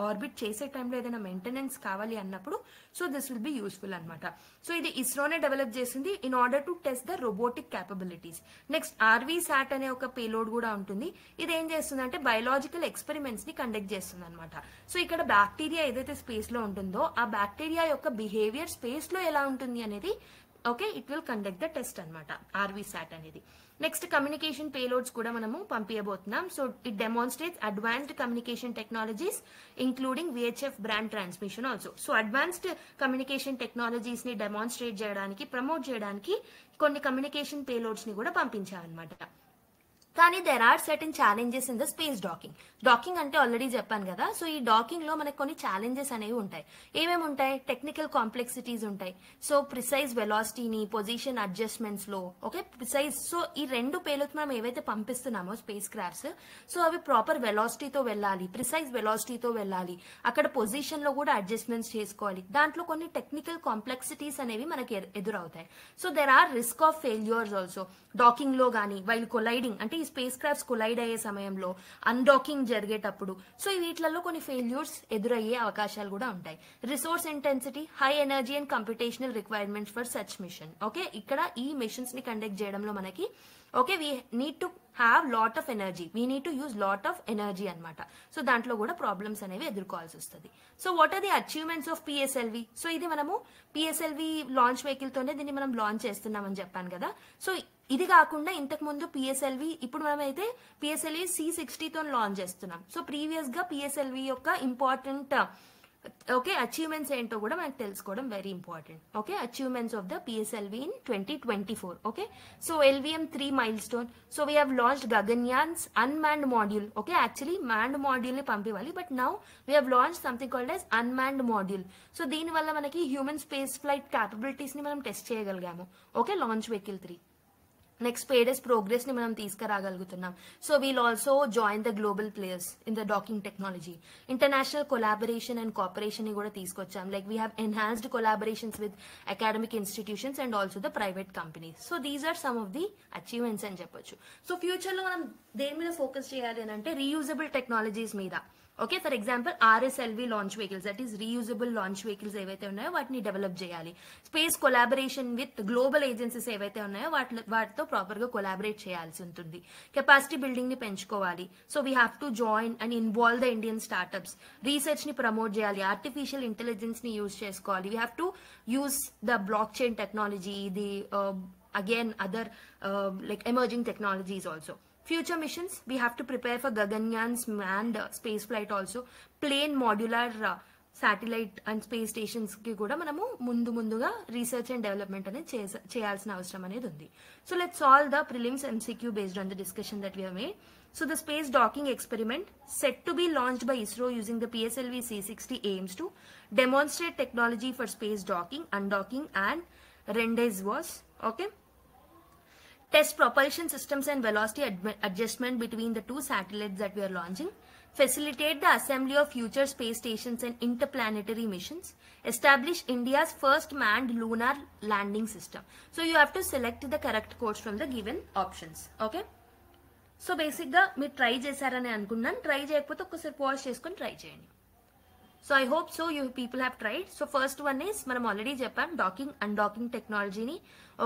ఆర్బిట్ చేసే టైంలో ఏదైనా మెయింటెనెన్స్ కావాలి అన్నప్పుడు so this will be useful అనమాట. సో ఇది ఇస్రోనే డెవలప్ చేసింది in order to test the robotic capabilities. Next RV-SAT అనే ఒక పేలోడ్ కూడా ఉంటుంది. ఇది ఏం చేస్తుంది అంటే బయోలాజికల్ ఎక్స్పెరిమెంట్స్ ని కండక్ట్ చేస్తుంది అనమాట. సో ఇక్కడ బ్యాక్టీరియా ఏదైతే స్పేస్ లో ఉంటుందో ఆ బ్యాక్టీరియా యొక్క బిహేవియర్ స్పేస్ లో ఎలా ఉంటుంది అనేది okay it will conduct the test అనమాట RV-SAT అనేది. నెక్స్ట్ కమ్యూనికేషన్ పేలోడ్స్ కూడా మనము పంపించబోతున్నాం. So it demonstrates advanced communication technologies including VHF band transmission also. So advanced communication technologies ని డెమాన్స్ట్రేట్ చేయడానికి, ప్రమోట్ చేయడానికి కొన్ని కమ్యూనికేషన్ పేలోడ్స్ ని కూడా పంపించారనమాట. కానీ there are certain challenges in the space docking. Docking అంటే ఆల్రెడీ చెప్పాను కదా. సో ఈ డాకింగ్ లో మనకు కొన్ని ఛాలెంజెస్ అనేవి ఉంటాయి. ఏమేమి ఉంటాయి? టెక్నికల్ కాంప్లెక్సిటీస్ ఉంటాయి. సో ప్రిసైజ్ వెలాసిటీని, పొజిషన్ అడ్జస్ట్మెంట్స్ లో ఓకే ప్రిసైజ్. సో ఈ 2 పేలోడ్స్ మనం ఏవైతే పంపిస్తున్నామో స్పేస్ క్రాఫ్ట్స్, సో అవి ప్రాపర్ వెలాసిటీతో వెళ్ళాలి, ప్రిసైజ్ వెలాసిటీతో వెళ్ళాలి, అక్కడ పొజిషన్ లో కూడా అడ్జస్ట్మెంట్స్ చేసుకోవాలి. దాంట్లో కొన్ని టెక్నికల్ కాంప్లెక్సిటీస్ అనేవి మనకి ఎదురవుతాయి. So there are risk of failures also docking లో గానీ, వైల్ కొలైడింగ్ అంటే ఈ ఈ స్పేస్ క్రాఫ్ట్స్ కొలైడ్ అయ్యే సమయంలో, అన్డాకింగ్ జరిగేటప్పుడు, సో వీటిలలో కొన్ని ఫెయిల్యూర్స్ ఎదురయ్యే అవకాశాలు కూడా ఉంటాయి. Resource intensity, high energy and computational requirements for such mission. Okay, ఇక్కడ ఈ మిషన్స్ ని కండక్ట్ చేయడంలో మనకి okay we need to have lot of energy, we need to use lot of energy అనమాట. సో దాంట్లో కూడా ప్రాబ్లమ్స్ అనేవి ఎదుర్కోవాల్సి వస్తుంది. So what are the achievements of PSLV? So ఇది మనము పిఎస్ఎల్వి లాంచ్ వెహికల్ తోనే దీన్ని మనం లాంచ్ చేస్తున్నామని చెప్పాను కదా. సో ఇది కాకుండా ఇంతకు ముందు పిఎస్ఎల్వి, ఇప్పుడు మనం అయితే పిఎస్ఎల్వి C60 తో లాంచ్ చేస్తున్నాం. సో ప్రీవియస్ గా పిఎస్ఎల్వి యొక్క ఇంపార్టెంట్ ఓకే అచీవ్మెంట్స్ ఏంటో కూడా మనకు తెలుసుకోవడం very important. Okay, achievements of the PSLV in 2024. Okay, so LVM-3 milestone. So we have launched Gaganyaan's unmanned module. Okay, actually manned module ని పంపివ్వాలి, but now we have launch something called as unmanned module. So దీని వల్ల మనకి హ్యూమన్ స్పేస్ ఫ్లైట్ క్యాపబిలిటీస్ ని మనం టెస్ట్ చేయగలిగాము. Okay, launch vehicle 3. Next space progress ని మనం తీసుకురాగలుగుతున్నాం. So we'll also join the global players in the docking technology. International collaboration and cooperation ని కూడా తీసుకొచ్చాం. Like we have enhanced collaborations with academic institutions and also the private companies. So these are some of the achievements అని చెప్పొచ్చు. సో ఫ్యూచర్ లో మనం దేని మీద ఫోకస్ చేయాలి అని అంటే రీయూజబుల్ టెక్నాలజీస్ మీద. Okay, for example RSLV launch vehicles, that is reusable launch vehicles ఏవైతే ఉన్నాయో వాటిని డెవలప్ చేయాలి. Space collaboration with global agencies ఏవైతే ఉన్నాయో వాటితో ప్రాపర్ గా కొలాబరేట్ చేయాల్సి ఉంటుంది. కెపాసిటీ బిల్డింగ్ ని పెంచుకోవాలి. So we have to join and involve the Indian startups. Research ని ప్రమోట్ చేయాలి. ఆర్టిఫిషియల్ ఇంటెలిజెన్స్ ని యూజ్ చేసుకోవాలి. We have to use the block chain technology, the again other like emerging technologies also. Future missions, we have to prepare for Gaganyan's manned space flight also. Plain modular satellite and space stations ki kuda manamu munduga research and development ane cheyalsina avasaram anedi undi. So let's solve the prelims MCQ based on the discussion that we have made. So the space docking experiment set to be launched by ISRO using the PSLV C60 aims to demonstrate technology for space docking, undocking and rendezvous. Okay, test propulsion systems and velocity adjustment between the two satellites that we are launching, facilitate the assembly of future space stations and interplanetary missions, establish India's first manned lunar landing system. So you have to select the correct course from the given options. Okay, so basic ga meer try chesarani anukunnan, try cheyakapothe okkasari pause cheskoni try cheyandi. So I hope so you people have tried. So first one is మనం ఆల్రెడీ చెప్పాం డాకింగ్ అన్డాకింగ్ టెక్నాలజీని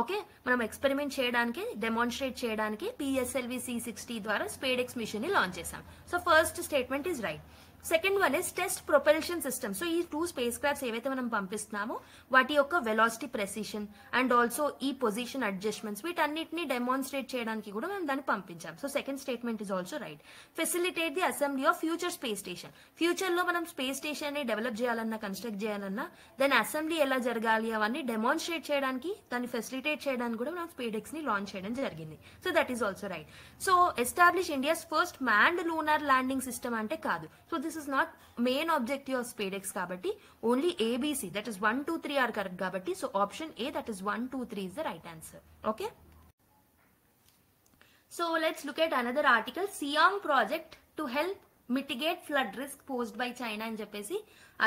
ఓకే మనం ఎక్స్పెరిమెంట్ చేయడానికి డెమాన్స్ట్రేట్ చేయడానికి PSLV C60 ద్వారా స్పేడెక్స్ మిషన్ ని లాంచ్ చేసాం. So first statement is right. Second one is test propulsion system. So ఈ 2 స్పేస్ క్రాఫ్ట్స్ ఏవైతే మనం పంపిస్తున్నామో వాటి యొక్క వెలాసిటీ ప్రెసిషన్ అండ్ ఆల్సో ఈ పొజిషన్ అడ్జస్ట్మెంట్స్ వీటన్నిటిని డెమాన్స్ట్రేట్ చేయడానికి కూడా మనం దాన్ని పంపించాం. So second statement is also right. Facilitate the assembly of future space station. Future లో మనం స్పేస్ స్టేషన్ ని డెవలప్ చేయాలన్నా కన్స్ట్రక్ట్ చేయాలన్నా దాని అసెంబ్లీ ఎలా జరగాలి అవన్నీ డెమాన్స్ట్రేట్ చేయడానికి దాన్ని ఫెసిలిటేట్ చేయడానికి కూడా మనం స్పేడెక్స్ ని లాంచ్ చేయడం జరిగింది. So that is also right. So establish India's first manned lunar landing system అంటే కాదు. So this is not main objective of SpaceX kabatti, only ABC, that is 1 2 3 are correct kabatti. So option A, that is 1 2 3 is the right answer. Okay, so let's look at another article. Siang project to help mitigate flood risk posed by China అని చెప్పేసి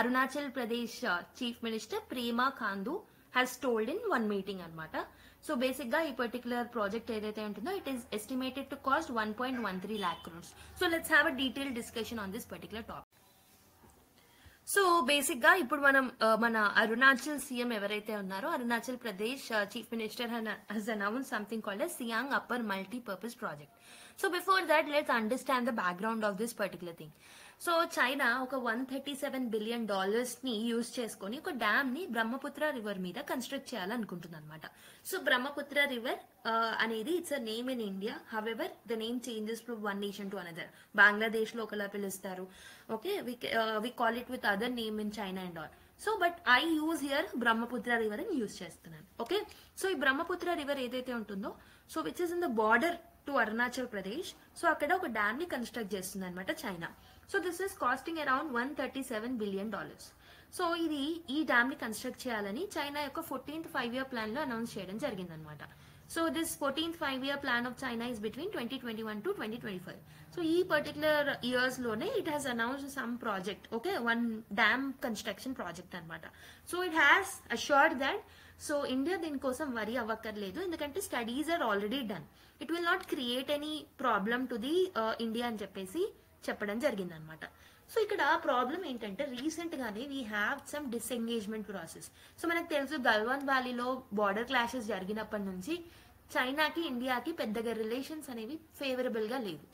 Arunachal Pradesh Chief Minister Prema Khandu has told in one meeting అన్నమాట. సో బేసిక్ గా ఈ పర్టికులర్ ప్రాజెక్ట్ ఏదైతే ఉంటుందో it is estimated to cost 1.13 lakh crores. So let's have a detail discussion on this particular topic. So basic గా ఇప్పుడు మనం మన అరుణాచల్ సీఎం ఎవరైతే ఉన్నారో Arunachal Pradesh chief minister has announce something called as Siang upper multipurpose project. So before that let's understand the background of this particular thing. So China ఒక $137 billion ని యూజ్ చేసుకుని ఒక డ్యామ్ ని బ్రహ్మపుత్ర రివర్ మీద కన్స్ట్రక్ట్ చేయాలనుకుంటుంది అనమాట. సో బ్రహ్మపుత్ర రివర్ అనేది it's a name in India, however the name changes from one nation to another. Bangladesh లో ఒకలా పిలుస్తారు, okay we call it with other name in China and all. So but I use here Brahmaputra river అని యూజ్ చేస్తున్నాను. ఓకే, సో ఈ బ్రహ్మపుత్ర రివర్ ఏదైతే ఉంటుందో so which is in the border to Arunachal Pradesh. So అక్కడ ఒక డ్యామ్ ని కన్స్ట్రక్ట్ చేస్తుంది అనమాట China. So this is costing around $137 billion. So ఇది ఈ డ్యామ్ ని కన్స్ట్రక్ట్ చేయాలని చైనా యొక్క 14th 5-year ప్లాన్ లో అనౌన్స్ చేయడం జరిగింది అనమాట. So this 14th 5-year plan of China is between 2021 to 2025. So ఈ పర్టికులర్ ఇయర్స్ లోనే it has announced some project, okay, one dam construction project అనమాట. So it has assured that so India దీనికోసం వరి అవ్వక్కర్లేదు, ఎందుకంటే studies are already done. It will not create any problem to the India అని చెప్పేసి చెప్పడం జరిగింది అనమాట. సో ఇక్కడ ప్రాబ్లం ఏంటంటే రీసెంట్ గానే we have some disengagement process. So మనకు తెలుసు గల్వాన్ వ్యాలీలో బార్డర్ క్లాషెస్ జరిగినప్పటి నుంచి చైనాకి ఇండియాకి పెద్దగా రిలేషన్స్ అనేవి ఫేవరబుల్ గా లేవు.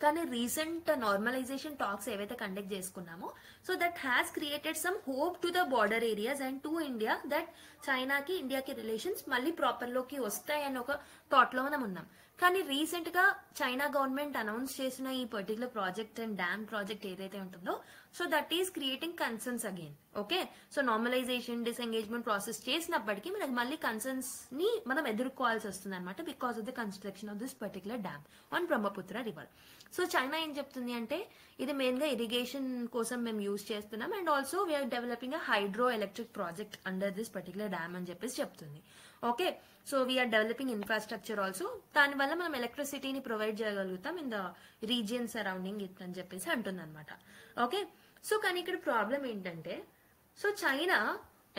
కానీ రీసెంట్ నార్మలైజేషన్ టాక్స్ ఏవైతే కండక్ట్ చేసుకున్నామో, so that has created some hope to the border areas and to India that చైనాకి ఇండియాకి రిలేషన్స్ మళ్ళీ ప్రాపర్ లోకి వస్తాయని ఒక థాట్ లో మనం ఉన్నాం. కానీ రీసెంట్ గా చైనా గవర్నమెంట్ అనౌన్స్ చేసిన ఈ particular project and dam project ఏదైతే ఉంటుందో, so that is creating concerns again. Okay, so normalisation disengagement process చేసినప్పటికీ మనకి మళ్ళీ కన్సర్న్స్ ని మనం ఎదుర్కోవాల్సి వస్తుంది అనమాట, because of the construction of this particular dam on Brahmaputra river. So China ఏం చెప్తుంది అంటే ఇది మెయిన్ గా ఇరిగేషన్ కోసం మేము యూజ్ చేస్తున్నాం and also we're developing a hydroelectric project under this particular dam అని చెప్పేసి చెప్తుంది. Okay, so we're developing infrastructure also, దానివల్ల మనం ఎలక్ట్రిసిటీని ప్రొవైడ్ చేయగలుగుతాం in the region surrounding it అని చెప్పేసి అంటుంది అనమాట. ఓకే, సో కానీ ఇక్కడ ప్రాబ్లం ఏంటంటే, so China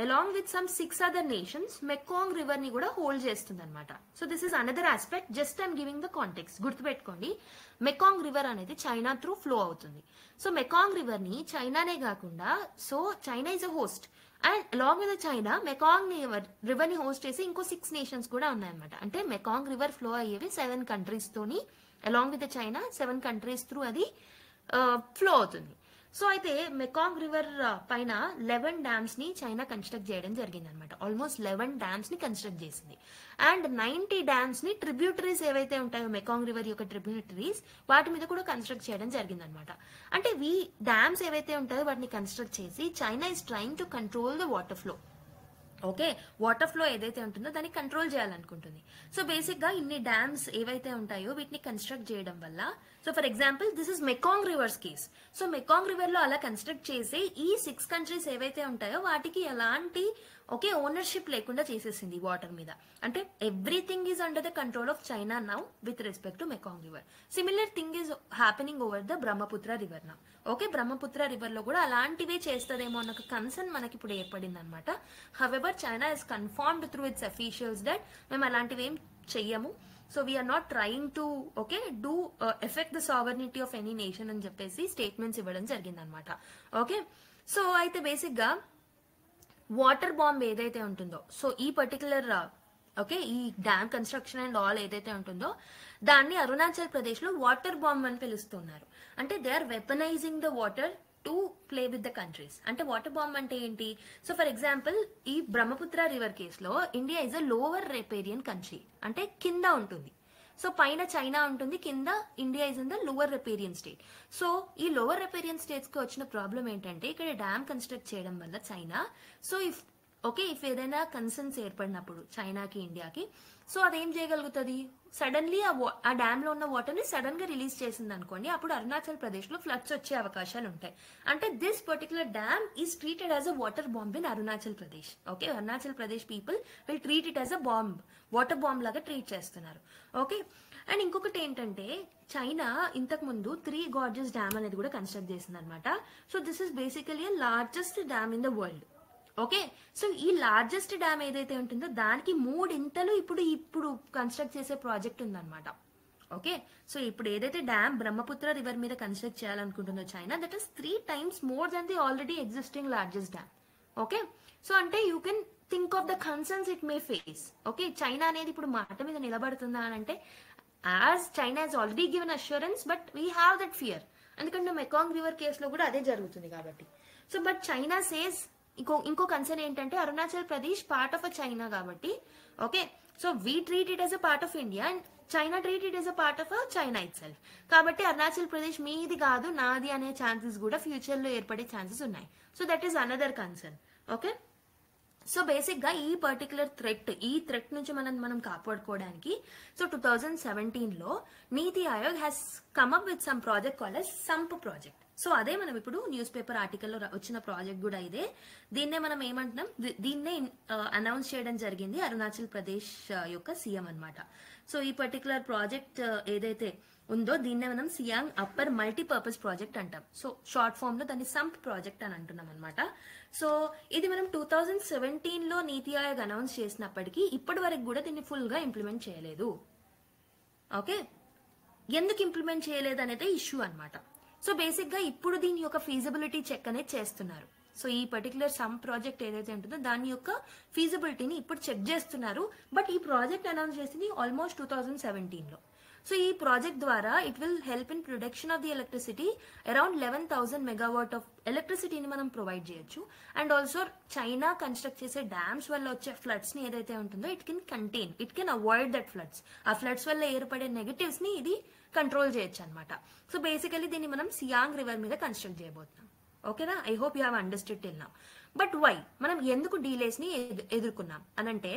along with some 6 other nations Mekong river ని కూడా హోల్డ్ చేస్తుంది అనమాట. So this is another aspect, just I'm giving the context. గుర్తుపెట్టుకోండి, మెకాంగ్ రివర్ అనేది చైనా త్రూ ఫ్లో అవుతుంది. సో మెకాంగ్ రివర్ ని చైనానే కాకుండా, so China is a host and along with China Mekong river ని హోస్ట్ చేసి ఇంకో 6 నేషన్స్ కూడా ఉన్నాయన్నమాట. అంటే మెకాంగ్ రివర్ ఫ్లో అయ్యేవి 7 కంట్రీస్ తోని, along with China 7 countries through అది ఫ్లో అవుతుంది. సో అయితే మెకాంగ్ రివర్ పైన 11 డ్యామ్స్ ని చైనా కన్స్ట్రక్ట్ చేయడం జరిగింది అనమాట. ఆల్మోస్ట్ 11 డ్యామ్స్ ని కన్స్ట్రక్ట్ చేసింది అండ్ 90 డ్యామ్స్ ని ట్రిబ్యూటరీస్ ఏవైతే ఉంటాయో మెకాంగ్ రివర్ యొక్క ట్రిబ్యూటరీస్ వాటి మీద కూడా కన్స్ట్రక్ట్ చేయడం జరిగింది అనమాట. అంటే ఈ డ్యామ్స్ ఏవైతే ఉంటాయో వాటిని కన్స్ట్రక్ట్ చేసి China is trying to control the water flow. Okay, water flow ఏదైతే ఉంటుందో దాన్ని కంట్రోల్ చేయాలనుకుంటుంది. సో బేసిక్ గా ఇన్ని డ్యామ్స్ ఏవైతే ఉంటాయో వీటిని కన్స్ట్రక్ట్ చేయడం వల్ల, so for example this is Mekong reverse case. So Mekong river లో అలా కన్స్ట్రక్ట్ చేసి ఈ 6 కంట్రీస్ ఏవైతే ఉంటాయో వాటికి ఎలాంటి ఓనర్షిప్ లేకుండా చేసేసింది వాటర్ మీద. అంటే everything is under the control of China now with respect to Mekong river. Similar thing is happening over the Brahmaputra river now. Okay, Brahmaputra river లో కూడా అలాంటివే చేస్తుందేమో అన్న ఒక కన్సర్న్ మనకి ఇప్పుడు ఏర్పడింది అనమాట. However China is confirmed through its officials that మేము అలాంటివి ఏం చెయ్యము. So we're not trying to do effect the sovereignty of any nation అని చెప్పేసి స్టేట్మెంట్స్ ఇవ్వడం జరిగింది అనమాట. ఓకే, సో అయితే బేసిక్ గా వాటర్ బాంబ్ ఏదైతే ఉంటుందో, సో ఈ పర్టికులర్ ఈ డ్యామ్ కన్స్ట్రక్షన్ అండ్ ఆల్ ఏదైతే ఉంటుందో దాన్ని అరుణాచల్ ప్రదేశ్ లో వాటర్ బాంబ్ అని పిలుస్తున్నారు. అంటే they are weaponising the water to play with the countries. అంటే వాటర్ బాంబ్ అంటే ఏంటి? సో ఫర్ ఎగ్జాంపుల్ ఈ బ్రహ్మపుత్ర రివర్ కేసులో India is a lower riparian country, అంటే కింద ఉంటుంది. సో పైన చైనా ఉంటుంది, కింద India is in the lower riparian state. So ఈ లోవర్ రిపేరియన్ స్టేట్స్ కి వచ్చిన ప్రాబ్లం ఏంటంటే ఇక్కడ డ్యామ్ కన్స్ట్రక్ట్ చేయడం వల్ల చైనా, సో ఇఫ్ ఏదైనా కన్సర్న్స్ ఏర్పడినప్పుడు చైనాకి ఇండియాకి, సో అదేం చేయగలుగుతుంది, సడన్లీ ఆ డ్యామ్ లో ఉన్న వాటర్ ని సడన్ గా రిలీజ్ చేసింది అనుకోండి, అప్పుడు అరుణాచల్ ప్రదేశ్ లో ఫ్లడ్స్ వచ్చే అవకాశాలు ఉంటాయి. అంటే this particular dam is treated as a water bomb in Arunachal Pradesh. Okay, Arunachal Pradesh people will treat it as a bomb, water bomb లాగా ట్రీట్ చేస్తున్నారు. ఓకే, అండ్ ఇంకొకటి ఏంటంటే చైనా ఇంతకు ముందు 3 గార్జెస్ డ్యామ్ అనేది కూడా కన్స్ట్రక్ట్ చేసింది అనమాట. So this is basically largest dam in the world. Okay, so ఈ లార్జెస్ట్ డ్యామ్ ఏదైతే ఉంటుందో దానికి 3 ఇంతలు ఇప్పుడు కన్స్ట్రక్ట్ చేసే ప్రాజెక్ట్ ఉందన్నమాట. ఓకే, సో ఇప్పుడు ఏదైతే డ్యామ్ బ్రహ్మపుత్ర రివర్ మీద కన్స్ట్రక్ట్ చేయాలనుకుంటుందో China, that is 3 times more than the already existing largest dam. Okay, so అంటే you can think of the concerns it may face. Okay, China అనేది ఇప్పుడు మాట మీద నిలబడుతుందా అని అంటే, as China has already given assurance but we have that fear, ఎందుకంటే మెకాంగ్ రివర్ కేసులో కూడా అదే జరుగుతుంది కాబట్టి. సో బట్ చైనా సేస్ ఇంకో కన్సర్న్ ఏంటంటే Arunachal Pradesh part of a China కాబట్టి, okay, so we treat it as a part of India and China treat it as a part of China itself. కాబట్టి అరుణాచల్ ప్రదేశ్ మీది కాదు నాది అనే ఛాన్సెస్ కూడా ఫ్యూచర్ లో ఏర్పడే ఛాన్సెస్ ఉన్నాయి. So that is another concern. Okay, so basic గా ఈ పర్టికులర్ ఈ థ్రెట్ నుంచి మనం కాపాడుకోవడానికి, సో 2017 లో నీతి Aayog has come up with some project called as sump project. So అదే మనం ఇప్పుడు న్యూస్ పేపర్ ఆర్టికల్లో వచ్చిన ప్రాజెక్ట్ కూడా ఇదే. దీన్నే మనం ఏమంటున్నాం, దీన్నే అనౌన్స్ చేయడం జరిగింది అరుణాచల్ ప్రదేశ్ యొక్క సీఎం అన్నమాట. సో ఈ పర్టికులర్ ప్రాజెక్ట్ ఏదైతే ఉందో దీన్నే మనం సియాంగ్ అప్పర్ మల్టీపర్పస్ ప్రాజెక్ట్ అంటాం. సో షార్ట్ ఫామ్ లో దాన్ని సంప్ ప్రాజెక్ట్ అని అంటున్నాం అనమాట. సో ఇది మనం 2017 లో నీతి ఆయోగ్ అనౌన్స్ చేసినప్పటికీ ఇప్పటి వరకు కూడా దీన్ని ఫుల్ గా ఇంప్లిమెంట్ చేయలేదు. ఓకే, ఎందుకు ఇంప్లిమెంట్ చేయలేదు అనేది ఇష్యూ అనమాట. సో బేసిక్ గా ఇప్పుడు దీని యొక్క ఫీజిబిలిటీ చెక్ అనేది చేస్తున్నారు. సో ఈ పర్టికులర్ సమ్ ప్రాజెక్ట్ ఏదైతే ఉంటుందో దాని యొక్క ఫీజిబిలిటీని ఇప్పుడు చెక్ చేస్తున్నారు. బట్ ఈ ప్రాజెక్ట్ అనౌన్స్ చేసింది ఆల్మోస్ట్ 2017 లో. సో ఈ ప్రాజెక్ట్ ద్వారా it will help in production of the electricity around 11,000 megawatt of ఎలక్ట్రిసిటీని మనం ప్రొవైడ్ చేయొచ్చు. అండ్ ఆల్సో చైనా కన్స్ట్రక్ట్ చేసే డ్యామ్స్ వల్ల వచ్చే ఫ్లడ్స్ ని ఏదైతే ఉంటుందో it can avoid that floods. ఆ ఫ్లడ్స్ వల్ల ఏర్పడే నెగటివ్స్ ని ఇది కంట్రోల్ చేయొచ్చు అనమాట. సో బేసికలీ దీన్ని మనం సియాంగ్ రివర్ మీద కన్స్ట్రక్ట్ చేయబోతున్నాం. ఓకేనా, I hope you have understood till now. But why మనం ఎందుకు డీలేస్ ని ఎదుర్కొన్నాం అనంటే,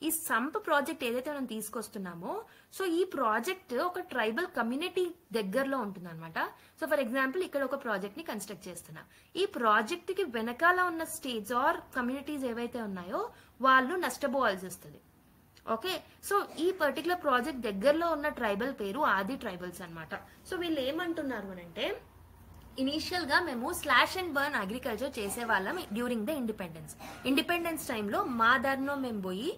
ఈ సంప్ ప్రాజెక్ట్ ఏదైతే మనం తీసుకొస్తున్నామో సో ఈ ప్రాజెక్ట్ ఒక ట్రైబల్ కమ్యూనిటీ దగ్గరలో ఉంటుంది అనమాట. సో ఫర్ ఎగ్జాంపుల్ ఇక్కడ ఒక ప్రాజెక్ట్ ని కన్స్ట్రక్ట్ చేస్తున్నాం. ఈ ప్రాజెక్ట్ కి వెనకాల ఉన్న స్టేట్స్ ఆర్ కమ్యూనిటీస్ ఏవైతే ఉన్నాయో వాళ్ళు నష్టపోవాల్సి వస్తుంది. ఓకే, సో ఈ పర్టికులర్ ప్రాజెక్ట్ దగ్గరలో ఉన్న ట్రైబల్ పేరు ఆది ట్రైబల్స్ అనమాట. సో వీళ్ళు ఏమంటున్నారు అనంటే, ఇనీషియల్ గా మేము స్లాష్ అండ్ బర్న్ అగ్రికల్చర్ చేసే వాళ్ళం డ్యూరింగ్ ద ఇండిపెండెన్స్ టైంలో మా దారిలో మేము పోయి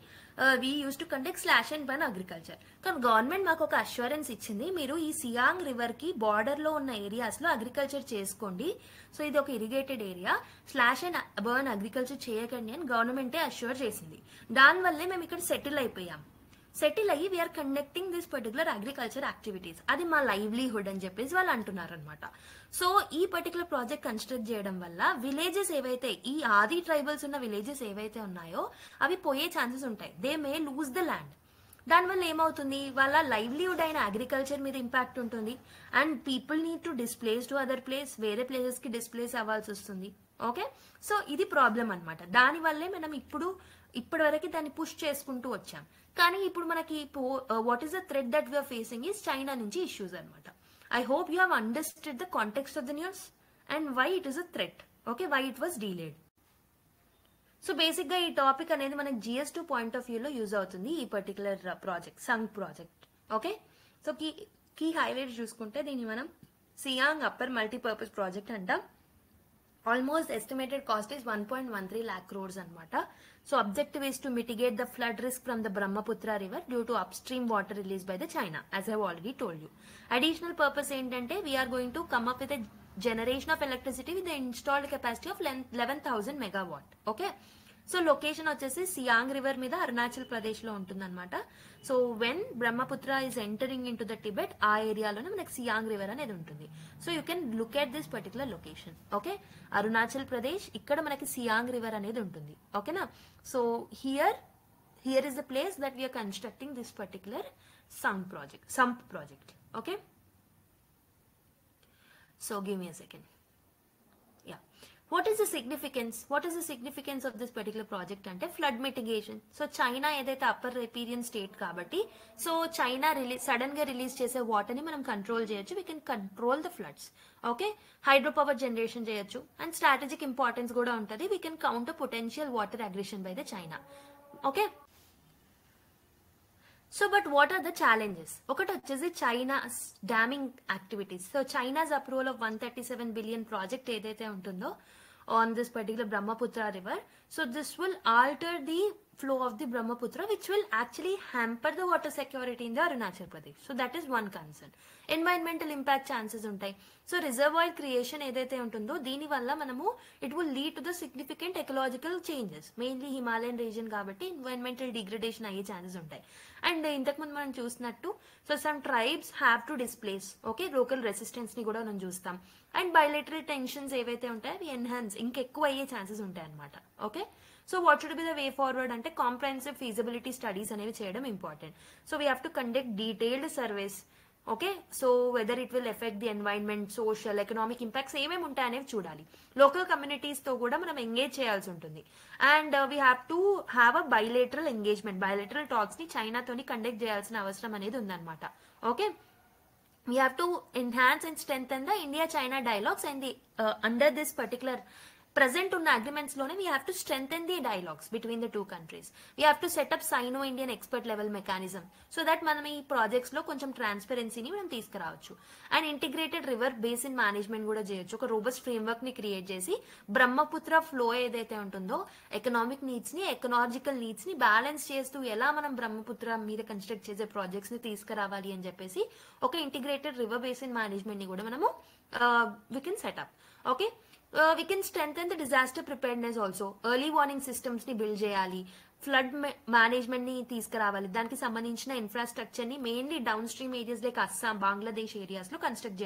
we use to conduct slash and burn agriculture. కానీ గవర్నమెంట్ మాకు ఒక అష్యూరెన్స్ ఇచ్చింది, మీరు ఈ సియాంగ్ రివర్ కి బార్డర్ లో ఉన్న ఏరియాస్ లో అగ్రికల్చర్ చేసుకోండి. సో ఇది ఒక irrigated area, slash and burn agriculture చేయకండి అని గవర్నమెంటే అష్యూర్ చేసింది. దానివల్లే మేము ఇక్కడ సెటిల్ అయిపోయాం. సెటిల్ అయ్యి we're conducting this particular agriculture activities, అది మా లైవ్లీహుడ్ అని చెప్పేసి వాళ్ళు అంటున్నారు అనమాట. సో ఈ పర్టికులర్ ప్రాజెక్ట్ కన్స్ట్రక్ట్ చేయడం వల్ల విలేజెస్ ఏవైతే ఈ ఆది ట్రైబల్స్ ఉన్న విలేజెస్ ఏవైతే ఉన్నాయో అవి పోయే ఛాన్సెస్ ఉంటాయి. They may lose the land. దానివల్ల ఏమవుతుంది, వాళ్ళ లైవ్లీహుడ్ అయిన అగ్రికల్చర్ మీద ఇంపాక్ట్ ఉంటుంది. And people need to displace to other place, వేరే ప్లేసెస్ కి డిస్ప్లేస్ అవ్వాల్సి వస్తుంది. ఓకే, సో ఇది ప్రాబ్లం అనమాట. దానివల్లే మనం ఇప్పటి వరకు దాన్ని పుష్ చేసుకుంటూ వచ్చాం. కానీ ఇప్పుడు మనకి what is the threat that we're facing is China నుంచి ఇష్యూస్ అనమాట. I hope you have understood the context of the news and why it is a threat. Okay, why it was delayed. So basic గా ఈ టాపిక్ అనేది మనకి GS2 పాయింట్ ఆఫ్ వ్యూ లో యూజ్ అవుతుంది ఈ particular project, Siang project. Okay, so key highlights చూసుకుంటే దీన్ని మనం సియాంగ్ అప్పర్ మల్టీపర్పస్ ప్రాజెక్ట్ అంటాం. Almost estimated cost is 1.13 lakh crores anamata. So objective is to mitigate the flood risk from the Brahmaputra river due to upstream water released by the China, as I have already told you. Additional purpose ఏంటంటే we are going to come up with a generation of electricity with the installed capacity of 11,000 megawatt. Okay, so location వచ్చేసి సియాంగ్ రివర్ మీద అరుణాచల్ ప్రదేశ్ లో ఉంటుందన్నమాట. So when Brahmaputra is entering into the Tibet, ఆ ఏరియాలోనే మనకి సియాంగ్ రివర్ అనేది ఉంటుంది. So you can look at this particular location. Okay, Arunachal Pradesh, ఇక్కడ మనకి సియాంగ్ రివర్ అనేది ఉంటుంది. ఓకేనా, so here is the place that we're constructing this particular SUMP project. Okay, so give me a second. What is the significance of this particular project అంటే ఫ్లడ్ మిటిగేషన్. సో చైనా ఏదైతే అప్పర్ రిపీరియన్ స్టేట్ కాబట్టి, సో చైనా సడన్ గా రిలీజ్ చేసే వాటర్ ని మనం కంట్రోల్ చేయొచ్చు. We can control the floods. Okay, hydro power generation చేయొచ్చు. అండ్ స్ట్రాటజిక్ ఇంపార్టెన్స్ కూడా ఉంటుంది. We can counter potential water aggression by the China. Okay, so but what are the challenges? ఒకటి వచ్చేసి China's damming activities. So China's approval of 137 billion project ఏదైతే ఉంటుందో on this particular Brahmaputra river, so this will alter the flow of the Brahmaputra, which will actually hamper the water security in the Arunachal Pradesh. So that is one concern. Environmental impact chances ఉంటాయి. సో రిజర్వాయర్ క్రియేషన్ ఏదైతే ఉంటుందో దీని వల్ల మనము it will lead to the significant ecological changes. Mainly Himalayan region కాబట్టి ఎన్వైరన్మెంటల్ డిగ్రేడేషన్ అయ్యే ఛాన్సెస్ ఉంటాయి. అండ్ ఇంతకుముందు మనం చూసినట్టు so some tribes have to displace. Okay, local resistance ని కూడా మనం చూస్తాం. అండ్ బయలేటరల్ టెన్షన్స్ ఏవైతే ఉంటాయో అవి ఎన్హాన్స్ ఇంకెక్కువ అయ్యే ఛాన్సెస్ ఉంటాయి అనమాట. Okay, so what should be the way forward అంటే కాంప్రహెన్సివ్ ఫీజిబిలిటీ స్టడీస్ అనేవి చేయడం important. So we have to conduct detailed surveys. Okay, so whether it will effect the environment, social, economic impacts ఏమేమి ఉంటాయి అనేవి చూడాలి. లోకల్ కమ్యూనిటీస్ తో కూడా మనం ఎంగేజ్ చేయాల్సి ఉంటుంది. And we have to have a bilateral engagement, bilateral talks ని చైనాతోని కండక్ట్ చేయాల్సిన అవసరం అనేది ఉందన్నమాట. Okay, we have to enhance and strengthen the India-China dialogues and the under this particular present ఉన్న అగ్రిమెంట్స్ లోనే we have to strengthen the dialogues between the two countries. We have to set up cyano Indian expert level mechanism so that మనం ఈ ప్రాజెక్ట్స్ లో కొంచెం ట్రాన్స్పరెన్సీని మనం తీసుకురావచ్చు. And integrated river basin management కూడా చేయొచ్చు. ఒక రోబస్ట్ ఫ్రేమ్వర్క్ ని క్రియేట్ చేసి బ్రహ్మపుత్ర ఫ్లో ఏదైతే ఉంటుందో ఎకనామిక్ నీడ్స్ ని ఎకనాలజికల్ నీడ్స్ ని బ్యాలెన్స్ చేస్తూ ఎలా మనం బ్రహ్మపుత్ర మీద కన్స్ట్రక్ట్ చేసే ప్రాజెక్ట్స్ ని తీసుకురావాలి అని చెప్పేసి ఒక ఇంటిగ్రేటెడ్ రివర్ బేసిన్ మేనేజ్మెంట్ ని కూడా మనము we can set up. Okay, we can strengthen the disaster preparedness also. Early warning systems ni build cheyali, flood management ని తీసుకురావాలి. దానికి సంబంధించిన ఇన్ఫ్రాస్ట్రక్చర్ ని mainly down stream areas like Assam, Bangladesh areas లో కన్స్ట్రక్ట్